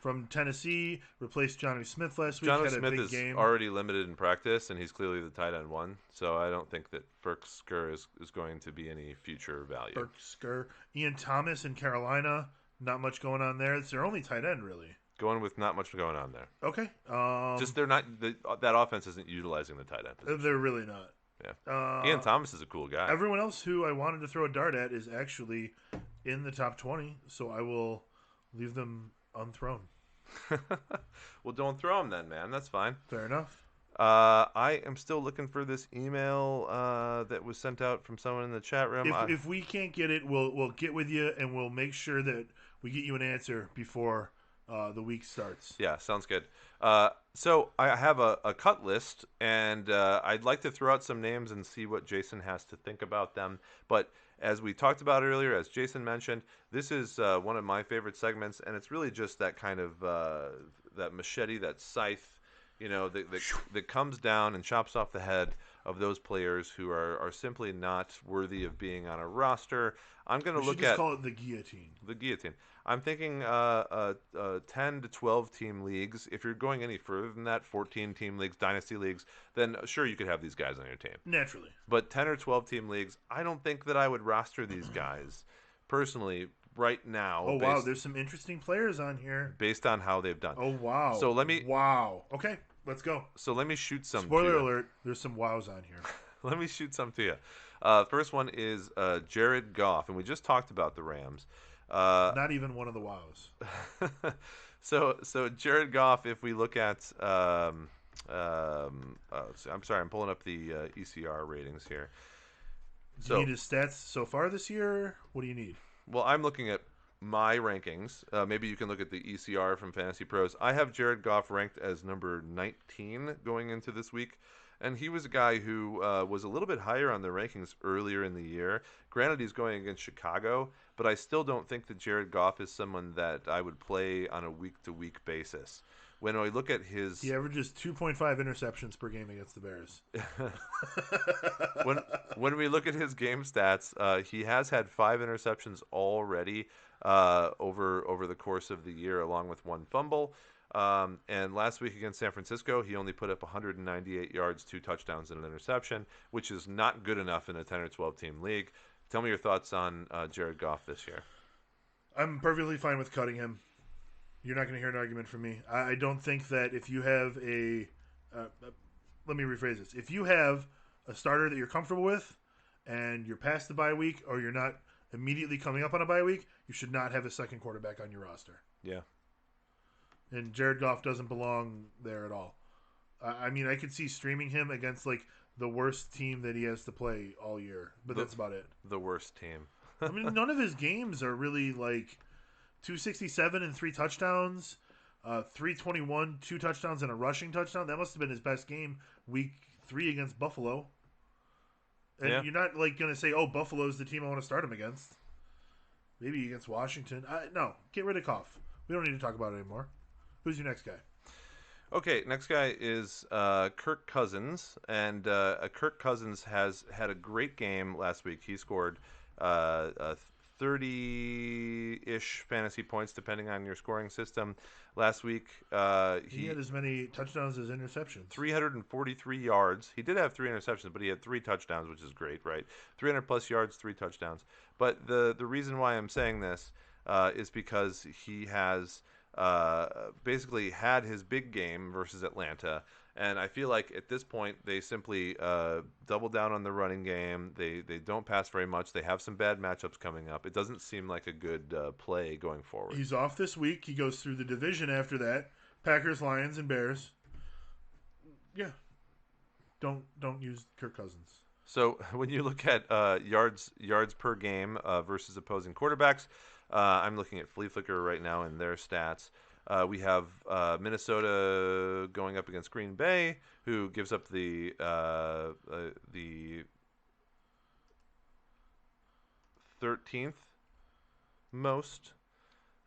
from Tennessee, replaced Johnny Smith last week. Jonnu Had a Smith big is game. already limited in practice, and he's clearly the tight end one. So I don't think that Firkser is going to be any future value. Berksker. Ian Thomas in Carolina. Not much going on there. It's their only tight end, really. Going with not much going on there. Okay. Just they're not that offense isn't utilizing the tight end position. They're really not. Yeah. Ian Thomas is a cool guy. Everyone else who I wanted to throw a dart at is actually in the top 20, so I will leave them unthrown. Well, don't throw them then, man. That's fine. Fair enough. I am still looking for this email that was sent out from someone in the chat room. If we can't get it, we'll get with you and we'll make sure that we get you an answer before the week starts. Yeah, sounds good. So I have a cut list, and I'd like to throw out some names and see what Jason has to think about them. But as we talked about earlier, as Jason mentioned, this is one of my favorite segments, and it's really just that kind of that machete, that scythe, that comes down and chops off the head of those players who are simply not worthy of being on a roster. I'm going to look just at call it the guillotine. The guillotine. I'm thinking 10 to 12 team leagues. If you're going any further than that, 14 team leagues, dynasty leagues, then sure you could have these guys on your team. Naturally. But 10 or 12 team leagues, I don't think that I would roster these guys personally right now. Oh, wow. There's some interesting players on here. Based on how they've done. Oh, wow. So let me. Wow. Okay, let's go. So let me shoot some. Spoiler alert, there's some wows on here. Let me shoot some to you. First one is Jared Goff, and we just talked about the Rams. Not even one of the wows. So Jared Goff, if we look at, I'm sorry, I'm pulling up the ECR ratings here. Do you need his stats so far this year? What do you need? Well, I'm looking at my rankings. Maybe you can look at the ECR from Fantasy Pros. I have Jared Goff ranked as number 19 going into this week. And he was a guy who was a little bit higher on the rankings earlier in the year. Granted, he's going against Chicago, but I still don't think that Jared Goff is someone that I would play on a week-to-week basis. When I look at his... He averages 2.5 interceptions per game against the Bears. when we look at his game stats, he has had 5 interceptions already over the course of the year, along with 1 fumble. And last week against San Francisco, he only put up 198 yards, 2 touchdowns, and an interception, which is not good enough in a 10 or 12 team league. Tell me your thoughts on Jared Goff this year. I'm perfectly fine with cutting him. You're not going to hear an argument from me. I don't think that if you have let me rephrase this. If you have a starter that you're comfortable with and you're past the bye week or you're not immediately coming up on a bye week, you should not have a second quarterback on your roster. Yeah. And Jared Goff doesn't belong there at all. I mean, I could see streaming him against like the worst team that he has to play all year, but that's about it. The worst team. I mean, none of his games are really like 267 and 3 touchdowns, 321, 2 touchdowns and a rushing touchdown. That must have been his best game, week 3 against Buffalo. And yeah. You're not like going to say, "Oh, Buffalo's the team I want to start him against." Maybe against Washington. No, get rid of Goff. We don't need to talk about it anymore. Who's your next guy? Okay, next guy is Kirk Cousins, and Kirk Cousins has had a great game last week. He scored 30-ish fantasy points, depending on your scoring system. Last week, he had as many touchdowns as interceptions. 343 yards. He did have 3 interceptions, but he had 3 touchdowns, which is great, right? 300-plus yards, 3 touchdowns. But the reason why I'm saying this is because he has... basically had his big game versus Atlanta, and I feel like at this point they simply double down on the running game. They don't pass very much. They have some bad matchups coming up. It doesn't seem like a good play going forward. He's off this week. He goes through the division after that. Packers, Lions, and Bears. Yeah. Don't use Kirk Cousins. So when you look at yards per game versus opposing quarterbacks, I'm looking at Flea Flicker right now in their stats. We have Minnesota going up against Green Bay, who gives up the 13th most,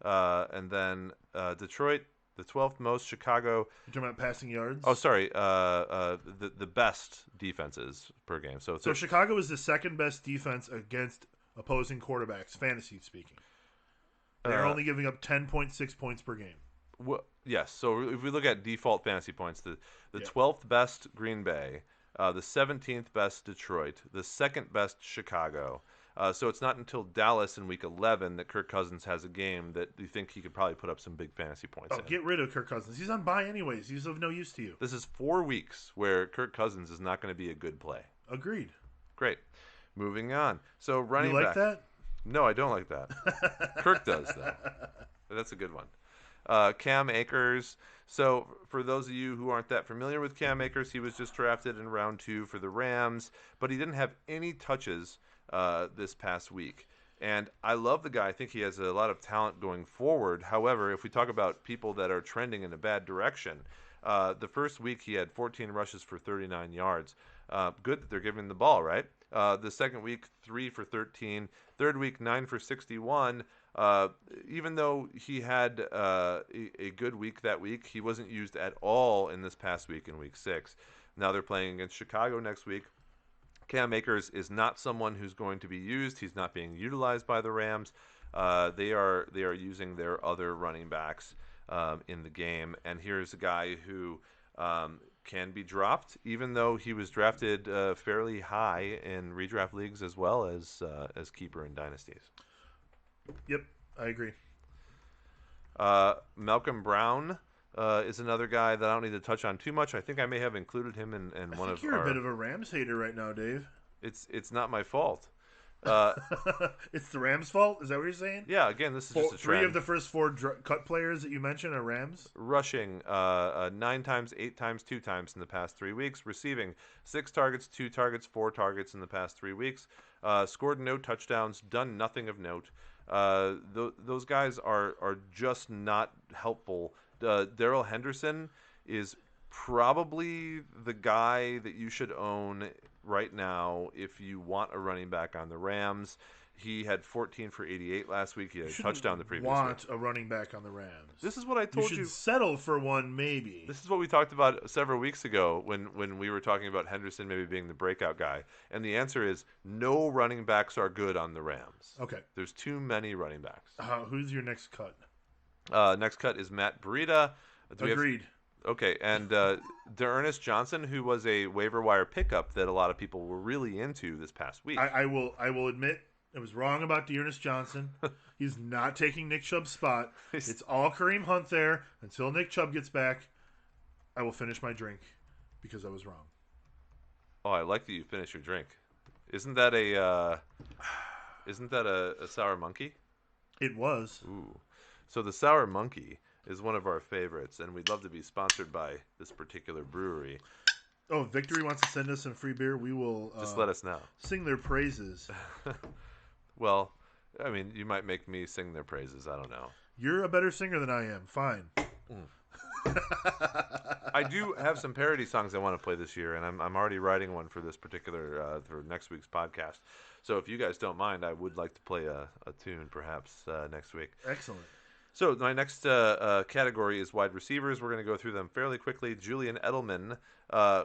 and then Detroit, the 12th most. Chicago. You're talking about passing yards? Oh, sorry. The best defenses per game. So Chicago is the second best defense against opposing quarterbacks, fantasy speaking. They're only giving up 10.6 points per game. Well, yes. So if we look at default fantasy points, the Yeah. 12th best Green Bay, the 17th best Detroit, the second best Chicago. So it's not until Dallas in Week 11 that Kirk Cousins has a game that you think he could probably put up some big fantasy points Oh, in. get rid of Kirk Cousins. He's on bye anyways. He's of no use to you. This is 4 weeks where Kirk Cousins is not going to be a good play. Agreed. Great. Moving on. So You running like back. that? No, I don't like that. Kirk does though. That's a good one. Cam Akers. So, for those of you who aren't that familiar with Cam Akers, he was just drafted in round 2 for the Rams, but he didn't have any touches this past week. And I love the guy. I think he has a lot of talent going forward. However, if we talk about people that are trending in a bad direction, the first week he had 14 rushes for 39 yards. Good that they're giving him the ball, right? The second week, 3 for 13. Third week, 9 for 61. Even though he had a good week that week, he wasn't used at all in this past week in Week 6. Now they're playing against Chicago next week. Cam Akers is not someone who's going to be used. He's not being utilized by the Rams. They are using their other running backs in the game. And here's a guy who can be dropped, even though he was drafted fairly high in redraft leagues as well as keeper in dynasties. Yep, I agree. Malcolm Brown is another guy that I don't need to touch on too much. I think I may have included him in I one think of you're our. a bit of a Rams hater right now, Dave. It's not my fault. It's the Rams' fault? Is that what you're saying? Yeah, again, this is just a trend. 3 of the first 4 cut players that you mentioned are Rams? Rushing 9 times, 8 times, 2 times in the past 3 weeks. Receiving 6 targets, 2 targets, 4 targets in the past 3 weeks. Scored no touchdowns, done nothing of note. Those guys are just not helpful. Darrell Henderson is probably the guy that you should own right now if you want a running back on the Rams. He had 14 for 88 last week. He had a touchdown the previous want week. a running back on the Rams. This is what I told you. you. Should settle for one, maybe. This is what we talked about several weeks ago when we were talking about Henderson maybe being the breakout guy. And the answer is no running backs are good on the Rams. Okay. There's too many running backs. Who's your next cut? Next cut is Matt Breida. Agreed. Okay, and D'Ernest Johnson, who was a waiver wire pickup that a lot of people were really into this past week. I will admit I was wrong about D'Ernest Johnson. He's not taking Nick Chubb's spot. It's all Kareem Hunt there until Nick Chubb gets back. I will finish my drink because I was wrong. Oh, I like that you finish your drink. Isn't that a sour monkey? It was. Ooh, so the sour monkey is one of our favorites, and we'd love to be sponsored by this particular brewery. Oh, if Victory wants to send us some free beer, we will just let us know. Sing their praises. Well, I mean, you might make me sing their praises. I don't know. You're a better singer than I am. Fine. I do have some parody songs I want to play this year, and I'm already writing one for this particular for next week's podcast. So if you guys don't mind, I would like to play a tune perhaps next week. Excellent. So my next category is wide receivers. We're going to go through them fairly quickly. Julian Edelman,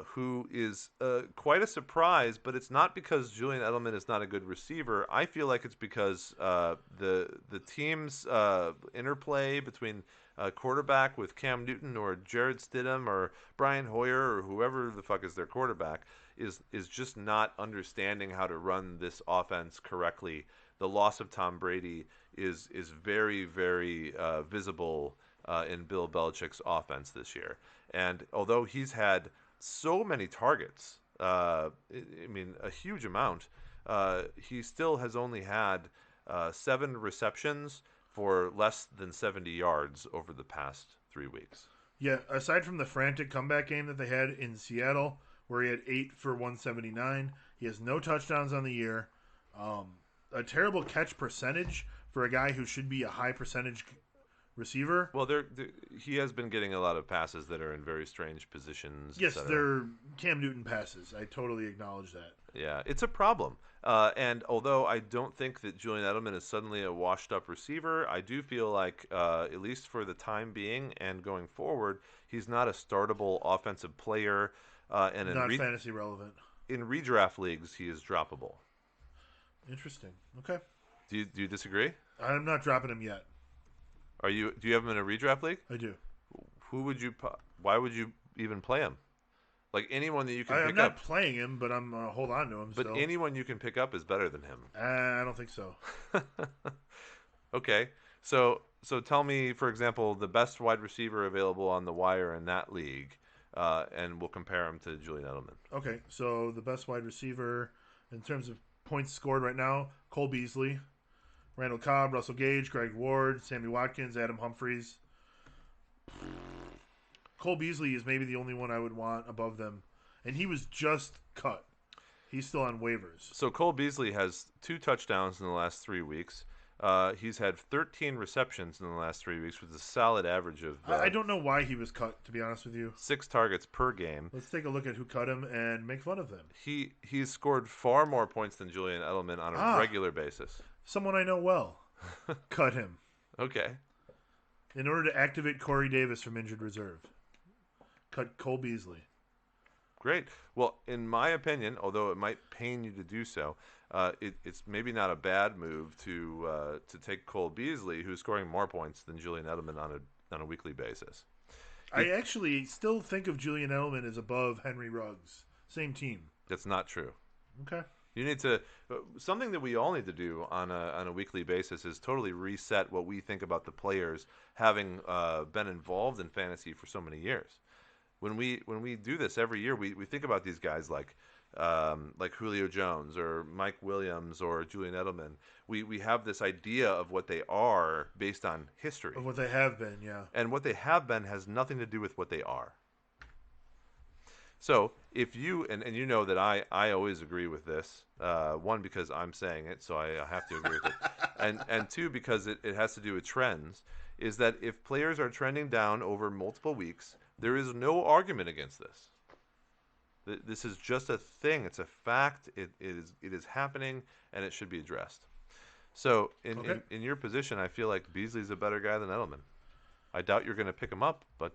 who is quite a surprise, but it's not because Julian Edelman is not a good receiver. I feel like it's because the team's interplay between quarterback with Cam Newton or Jared Stidham or Brian Hoyer or whoever the fuck is their quarterback is just not understanding how to run this offense correctly. The loss of Tom Brady is very, very visible in Bill Belichick's offense this year. And although he's had so many targets, I mean, a huge amount, he still has only had 7 receptions for less than 70 yards over the past 3 weeks. Yeah, aside from the frantic comeback game that they had in Seattle, where he had 8 for 179, he has no touchdowns on the year. A terrible catch percentage for a guy who should be a high percentage receiver. Well, he has been getting a lot of passes that are in very strange positions. Yes, they're Cam Newton passes. I totally acknowledge that. Yeah, it's a problem. And although I don't think that Julian Edelman is suddenly a washed-up receiver, I do feel like, at least for the time being and going forward, he's not a startable offensive player. And not fantasy relevant. In redraft leagues, he is droppable. Interesting. Okay. Do you disagree? I'm not dropping him yet. Do you have him in a redraft league? I do. Who would you? Why would you even play him? Like anyone that you can I'm pick not up. playing him, but I'm hold on to him But still. anyone you can pick up is better than him. I don't think so. Okay. So tell me, for example, the best wide receiver available on the wire in that league, and we'll compare him to Julian Edelman. Okay, so the best wide receiver in terms of points scored right now: Cole Beasley, Randall Cobb, Russell Gage, Greg Ward, Sammy Watkins, Adam Humphries. Cole Beasley is maybe the only one I would want above them, and he was just cut. He's still on waivers. So Cole Beasley has 2 touchdowns in the last 3 weeks. He's had 13 receptions in the last 3 weeks, with a solid average of I don't know why he was cut, to be honest with you. 6 targets per game. Let's take a look at who cut him and make fun of them. He's scored far more points than Julian Edelman on a regular basis. Someone I know well. Cut him. Okay. In order to activate Corey Davis from injured reserve. Cut Cole Beasley. Great. Well, in my opinion, although it might pain you to do so, it's maybe not a bad move to take Cole Beasley, who's scoring more points than Julian Edelman on a weekly basis. I actually still think of Julian Edelman as above Henry Ruggs. Same team. That's not true. Okay. You need to something that we all need to do on a weekly basis is totally reset what we think about the players having been involved in fantasy for so many years. When we do this every year, we think about these guys like Julio Jones or Mike Williams or Julian Edelman. We have this idea of what they are based on history. Of what they have been, yeah. And what they have been has nothing to do with what they are. So if you, and you know that I always agree with this, one, because I'm saying it, so I have to agree with it, and two, because it has to do with trends, is that if players are trending down over multiple weeks, there is no argument against this. This is just a thing. It's a fact. It is happening, and it should be addressed. So in your position, I feel like Beasley's a better guy than Edelman. I doubt you're going to pick him up, but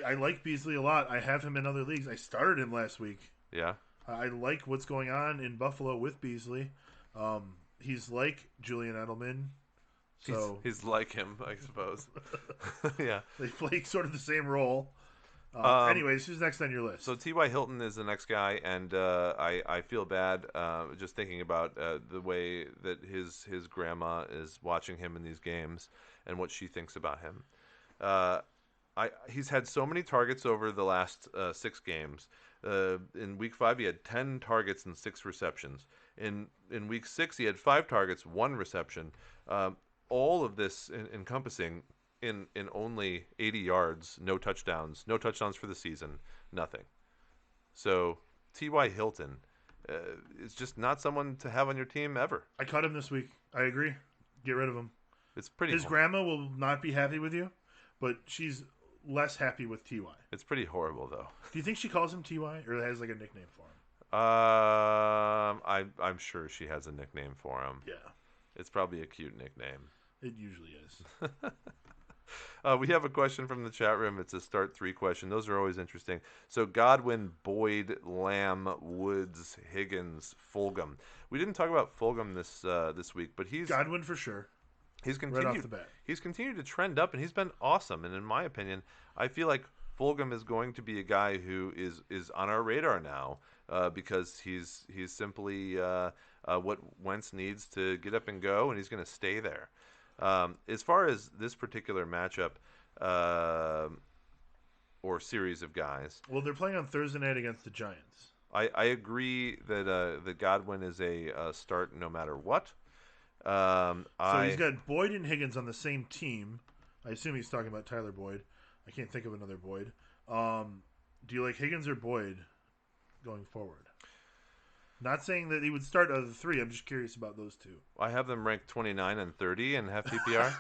I like Beasley a lot. I have him in other leagues. I started him last week. Yeah. I like what's going on in Buffalo with Beasley. He's like Julian Edelman. So he's like him, I suppose. Yeah. They play sort of the same role. Anyways, who's next on your list? So T.Y. Hilton is the next guy, and I feel bad just thinking about the way that his grandma is watching him in these games and what she thinks about him. He's had so many targets over the last 6 games. In week 5, he had 10 targets and 6 receptions. In week 6, he had 5 targets, 1 reception. All of this encompassing in only 80 yards, no touchdowns for the season, nothing. So T.Y. Hilton is just not someone to have on your team ever. I cut him this week. I agree. Get rid of him. It's pretty. His grandma will not be happy with you, but she's less happy with T.Y. It's pretty horrible, though. Do you think she calls him T.Y. or has like a nickname for him? I'm sure she has a nickname for him. Yeah. It's probably a cute nickname. It usually is. We have a question from the chat room. It's a start 3 question. Those are always interesting. So Godwin, Boyd, Lamb, Woods, Higgins, Fulgham. We didn't talk about Fulgham this week, but he's Godwin for sure. He's continued right off the bat. He's continued to trend up, and he's been awesome. And in my opinion, I feel like Fulgham is going to be a guy who is on our radar now because he's simply what Wentz needs to get up and go, and he's going to stay there. As far as this particular matchup or series of guys, well, they're playing on Thursday night against the Giants. I agree that Godwin is a start no matter what. So he's got Boyd and Higgins on the same team. I assume he's talking about Tyler Boyd. I can't think of another Boyd. Do you like Higgins or Boyd going forward? Not saying that he would start out of the 3. I'm just curious about those 2. I have them ranked 29 and 30 and half PPR.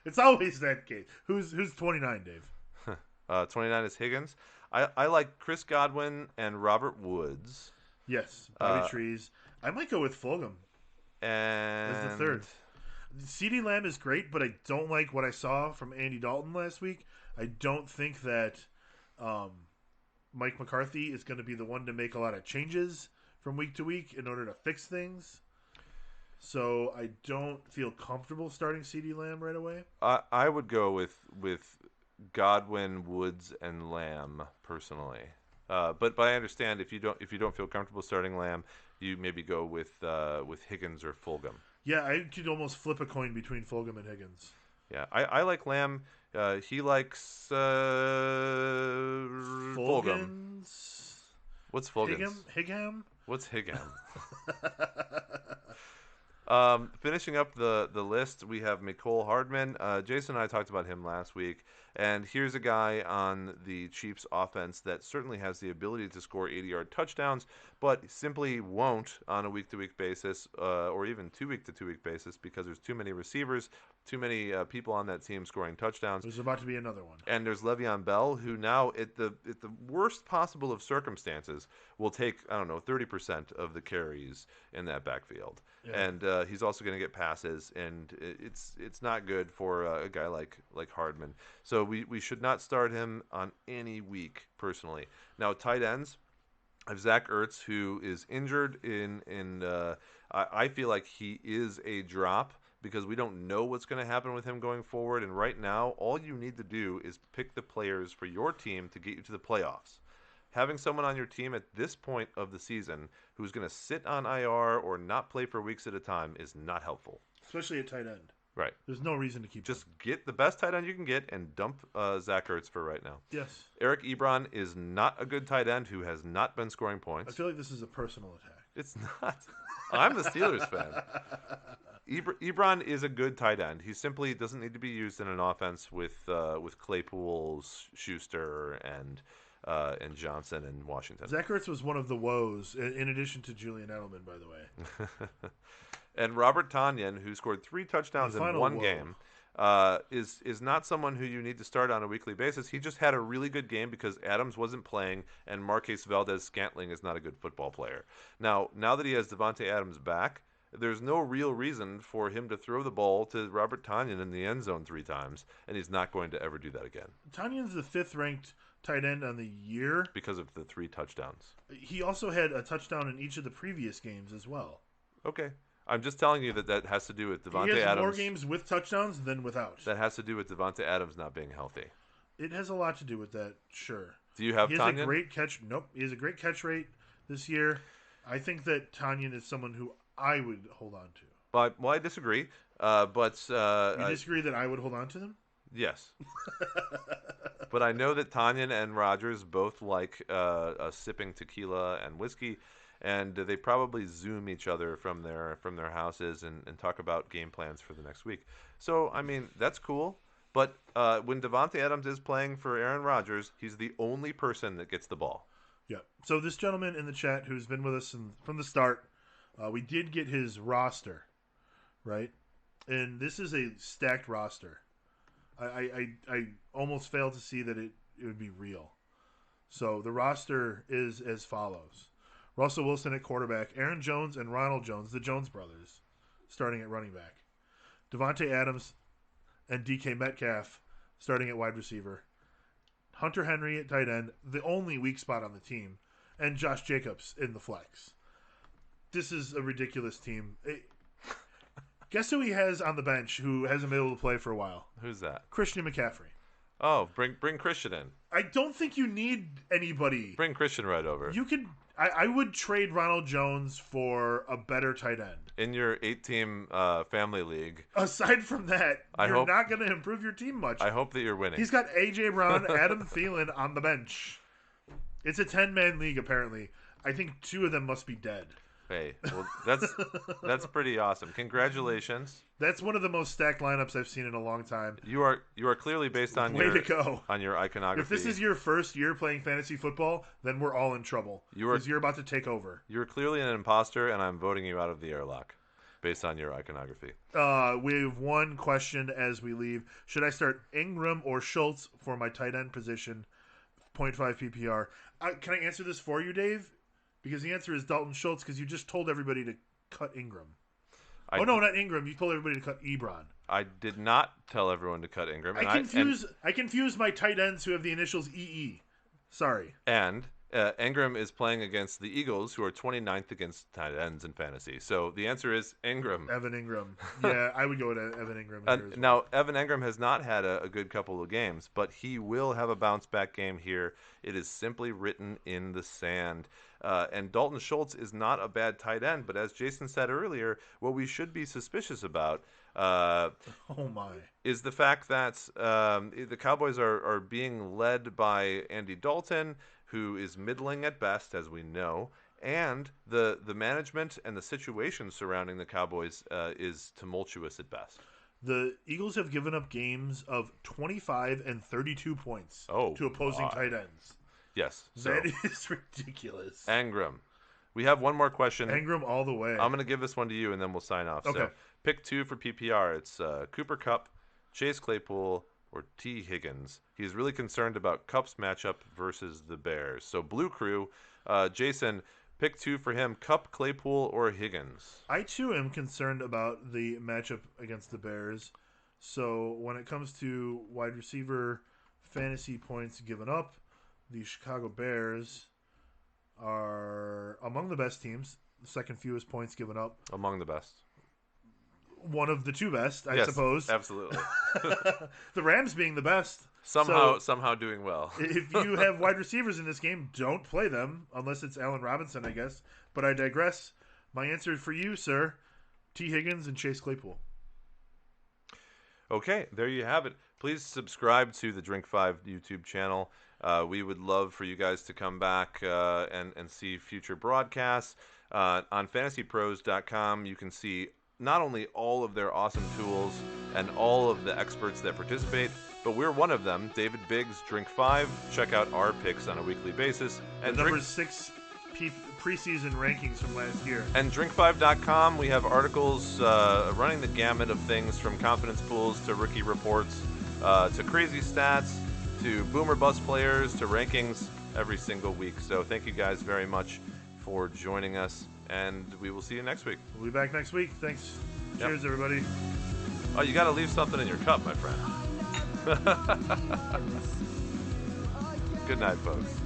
It's always that case. Who's 29, Dave? 29 is Higgins. I like Chris Godwin and Robert Woods. Yes, Bobby Trees. I might go with Fulgham as the 3rd. CeeDee Lamb is great, but I don't like what I saw from Andy Dalton last week. I don't think that Mike McCarthy is going to be the one to make a lot of changes from week to week in order to fix things. So I don't feel comfortable starting CeeDee Lamb right away. I would go with Godwin, Woods, and Lamb personally. But I understand if you don't feel comfortable starting Lamb, you maybe go with Higgins or Fulgham. Yeah, I could almost flip a coin between Fulgham and Higgins. Yeah, I like Lamb. He likes Fulgham. Fulghams? What's Fulghams? Higham? What's Higham? Finishing up the list, we have Mecole Hardman. Jason and I talked about him last week, and here's a guy on the Chiefs offense that certainly has the ability to score 80-yard touchdowns, but simply won't on a week-to-week basis or even two-week-to-two-week basis because there's too many receivers, too many people on that team scoring touchdowns. There's about to be another one. And there's Le'Veon Bell, who now, at the worst possible of circumstances, will take, 30% of the carries in that backfield. Yeah. And he's also going to get passes, and it's not good for a guy like Hardman. So we should not start him on any week, personally. Now, tight ends, I have Zach Ertz, who is injured I feel like he is a drop because we don't know what's going to happen with him going forward. And right now, all you need to do is pick the players for your team to get you to the playoffs. Having someone on your team at this point of the season who's going to sit on IR or not play for weeks at a time is not helpful. Especially at tight end. Right. There's no reason to keep Just get the best tight end you can get and dump Zach Ertz for right now. Yes. Eric Ebron is not a good tight end who has not been scoring points. I feel like this is a personal attack. It's not. I'm the Steelers fan. Ebron is a good tight end. He simply doesn't need to be used in an offense with Claypool, Schuster, and Johnson and Washington. Zach Ertz was one of the woes, in addition to Julian Edelman, by the way. And Robert Tonyan, who scored 3 touchdowns in one game, is not someone who you need to start on a weekly basis. He just had a really good game because Adams wasn't playing, and Marquez Valdez-Scantling is not a good football player. Now that he has Devontae Adams back, there's no real reason for him to throw the ball to Robert Tonyan in the end zone 3 times, and he's not going to ever do that again. Tanyan's the 5th-ranked tight end on the year. Because of the 3 touchdowns. He also had a touchdown in each of the previous games as well. Okay. I'm just telling you that has to do with Devontae Adams. He has more games with touchdowns than without. That has to do with Devontae Adams not being healthy. It has a lot to do with that, sure. Do you have Tonyan? He has a great catch. Nope. He has a great catch rate this year. I think that Tonyan is someone who I would hold on to. Well, I disagree. You disagree that I would hold on to them? Yes. But I know that Tonyan and Rodgers both like sipping tequila and whiskey, and they probably Zoom each other from their houses and talk about game plans for the next week. So, I mean, that's cool. But when Devontae Adams is playing for Aaron Rodgers, he's the only person that gets the ball. Yeah. So this gentleman in the chat who's been with us from the start, we did get his roster, right? And this is a stacked roster. I almost failed to see that it would be real. So the roster is as follows. Russell Wilson at quarterback, Aaron Jones and Ronald Jones, the Jones brothers, starting at running back. Devontae Adams and DK Metcalf starting at wide receiver. Hunter Henry at tight end, the only weak spot on the team, and Josh Jacobs in the flex. This is a ridiculous team. Guess who he has on the bench who hasn't been able to play for a while? Who's that? Christian McCaffrey. Oh, bring Christian in. I don't think you need anybody. Bring Christian right over. You could. I would trade Ronald Jones for a better tight end. In your 8-team family league. Aside from that, you're not going to improve your team much. I hope that you're winning. He's got A.J. Brown, Adam Thielen on the bench. It's a 10-man league, apparently. I think 2 of them must be dead. Hey, well, that's pretty awesome. Congratulations. That's one of the most stacked lineups I've seen in a long time. You are clearly based on on your iconography. If this is your first year playing fantasy football, then we're all in trouble because you're about to take over. You're clearly an imposter, and I'm voting you out of the airlock based on your iconography. We have one question as we leave. Should I start Ingram or Schultz for my tight end position? 0.5 PPR. Can I answer this for you, Dave? Because the answer is Dalton Schultz, because you just told everybody to cut Ingram. Not Ingram. You told everybody to cut Ebron. I did not tell everyone to cut Ingram. I confuse my tight ends who have the initials EE. Sorry. And Ingram is playing against the Eagles, who are 29th against tight ends in fantasy. So the answer is Ingram. Evan Ingram. Yeah, I would go with Evan Ingram here as well. Now, Evan Ingram has not had a good couple of games, but he will have a bounce-back game here. It is simply written in the sand. And Dalton Schultz is not a bad tight end, but as Jason said earlier, what we should be suspicious about is the fact that the Cowboys are being led by Andy Dalton, who is middling at best, as we know, and the management and the situation surrounding the Cowboys is tumultuous at best. The Eagles have given up games of 25 and 32 points to opposing tight ends. Yes. So that is ridiculous. Ingram. We have one more question. Ingram all the way. I'm going to give this one to you, and then we'll sign off. Okay. So pick 2 for PPR. It's Cooper Kupp, Chase Claypool, or T. Higgins. He's really concerned about Kupp's matchup versus the Bears. So Blue Crew, Jason, pick 2 for him, Kupp, Claypool, or Higgins. I, too, am concerned about the matchup against the Bears. So when it comes to wide receiver fantasy points given up, the Chicago Bears are among the best teams, the second fewest points given up. Among the best. One of the 2 best, I suppose. Absolutely. The Rams being the best. Somehow doing well. If you have wide receivers in this game, don't play them, unless it's Allen Robinson, I guess. But I digress. My answer for you, sir, T. Higgins and Chase Claypool. Okay, there you have it. Please subscribe to the Drink5 YouTube channel. We would love for you guys to come back and see future broadcasts. On fantasypros.com, you can see not only all of their awesome tools and all of the experts that participate, but we're one of them. David Biggs, Drink5. Check out our picks on a weekly basis. And number 6 preseason rankings from last year. And drinkfive.com, we have articles running the gamut of things from confidence pools to rookie reports to crazy stats to boomer bust players to rankings every single week. So thank you guys very much for joining us, and we will see you next week. We'll be back next week. Thanks. Yep. Cheers, everybody. Oh, you got to leave something in your cup, my friend. Good night, folks.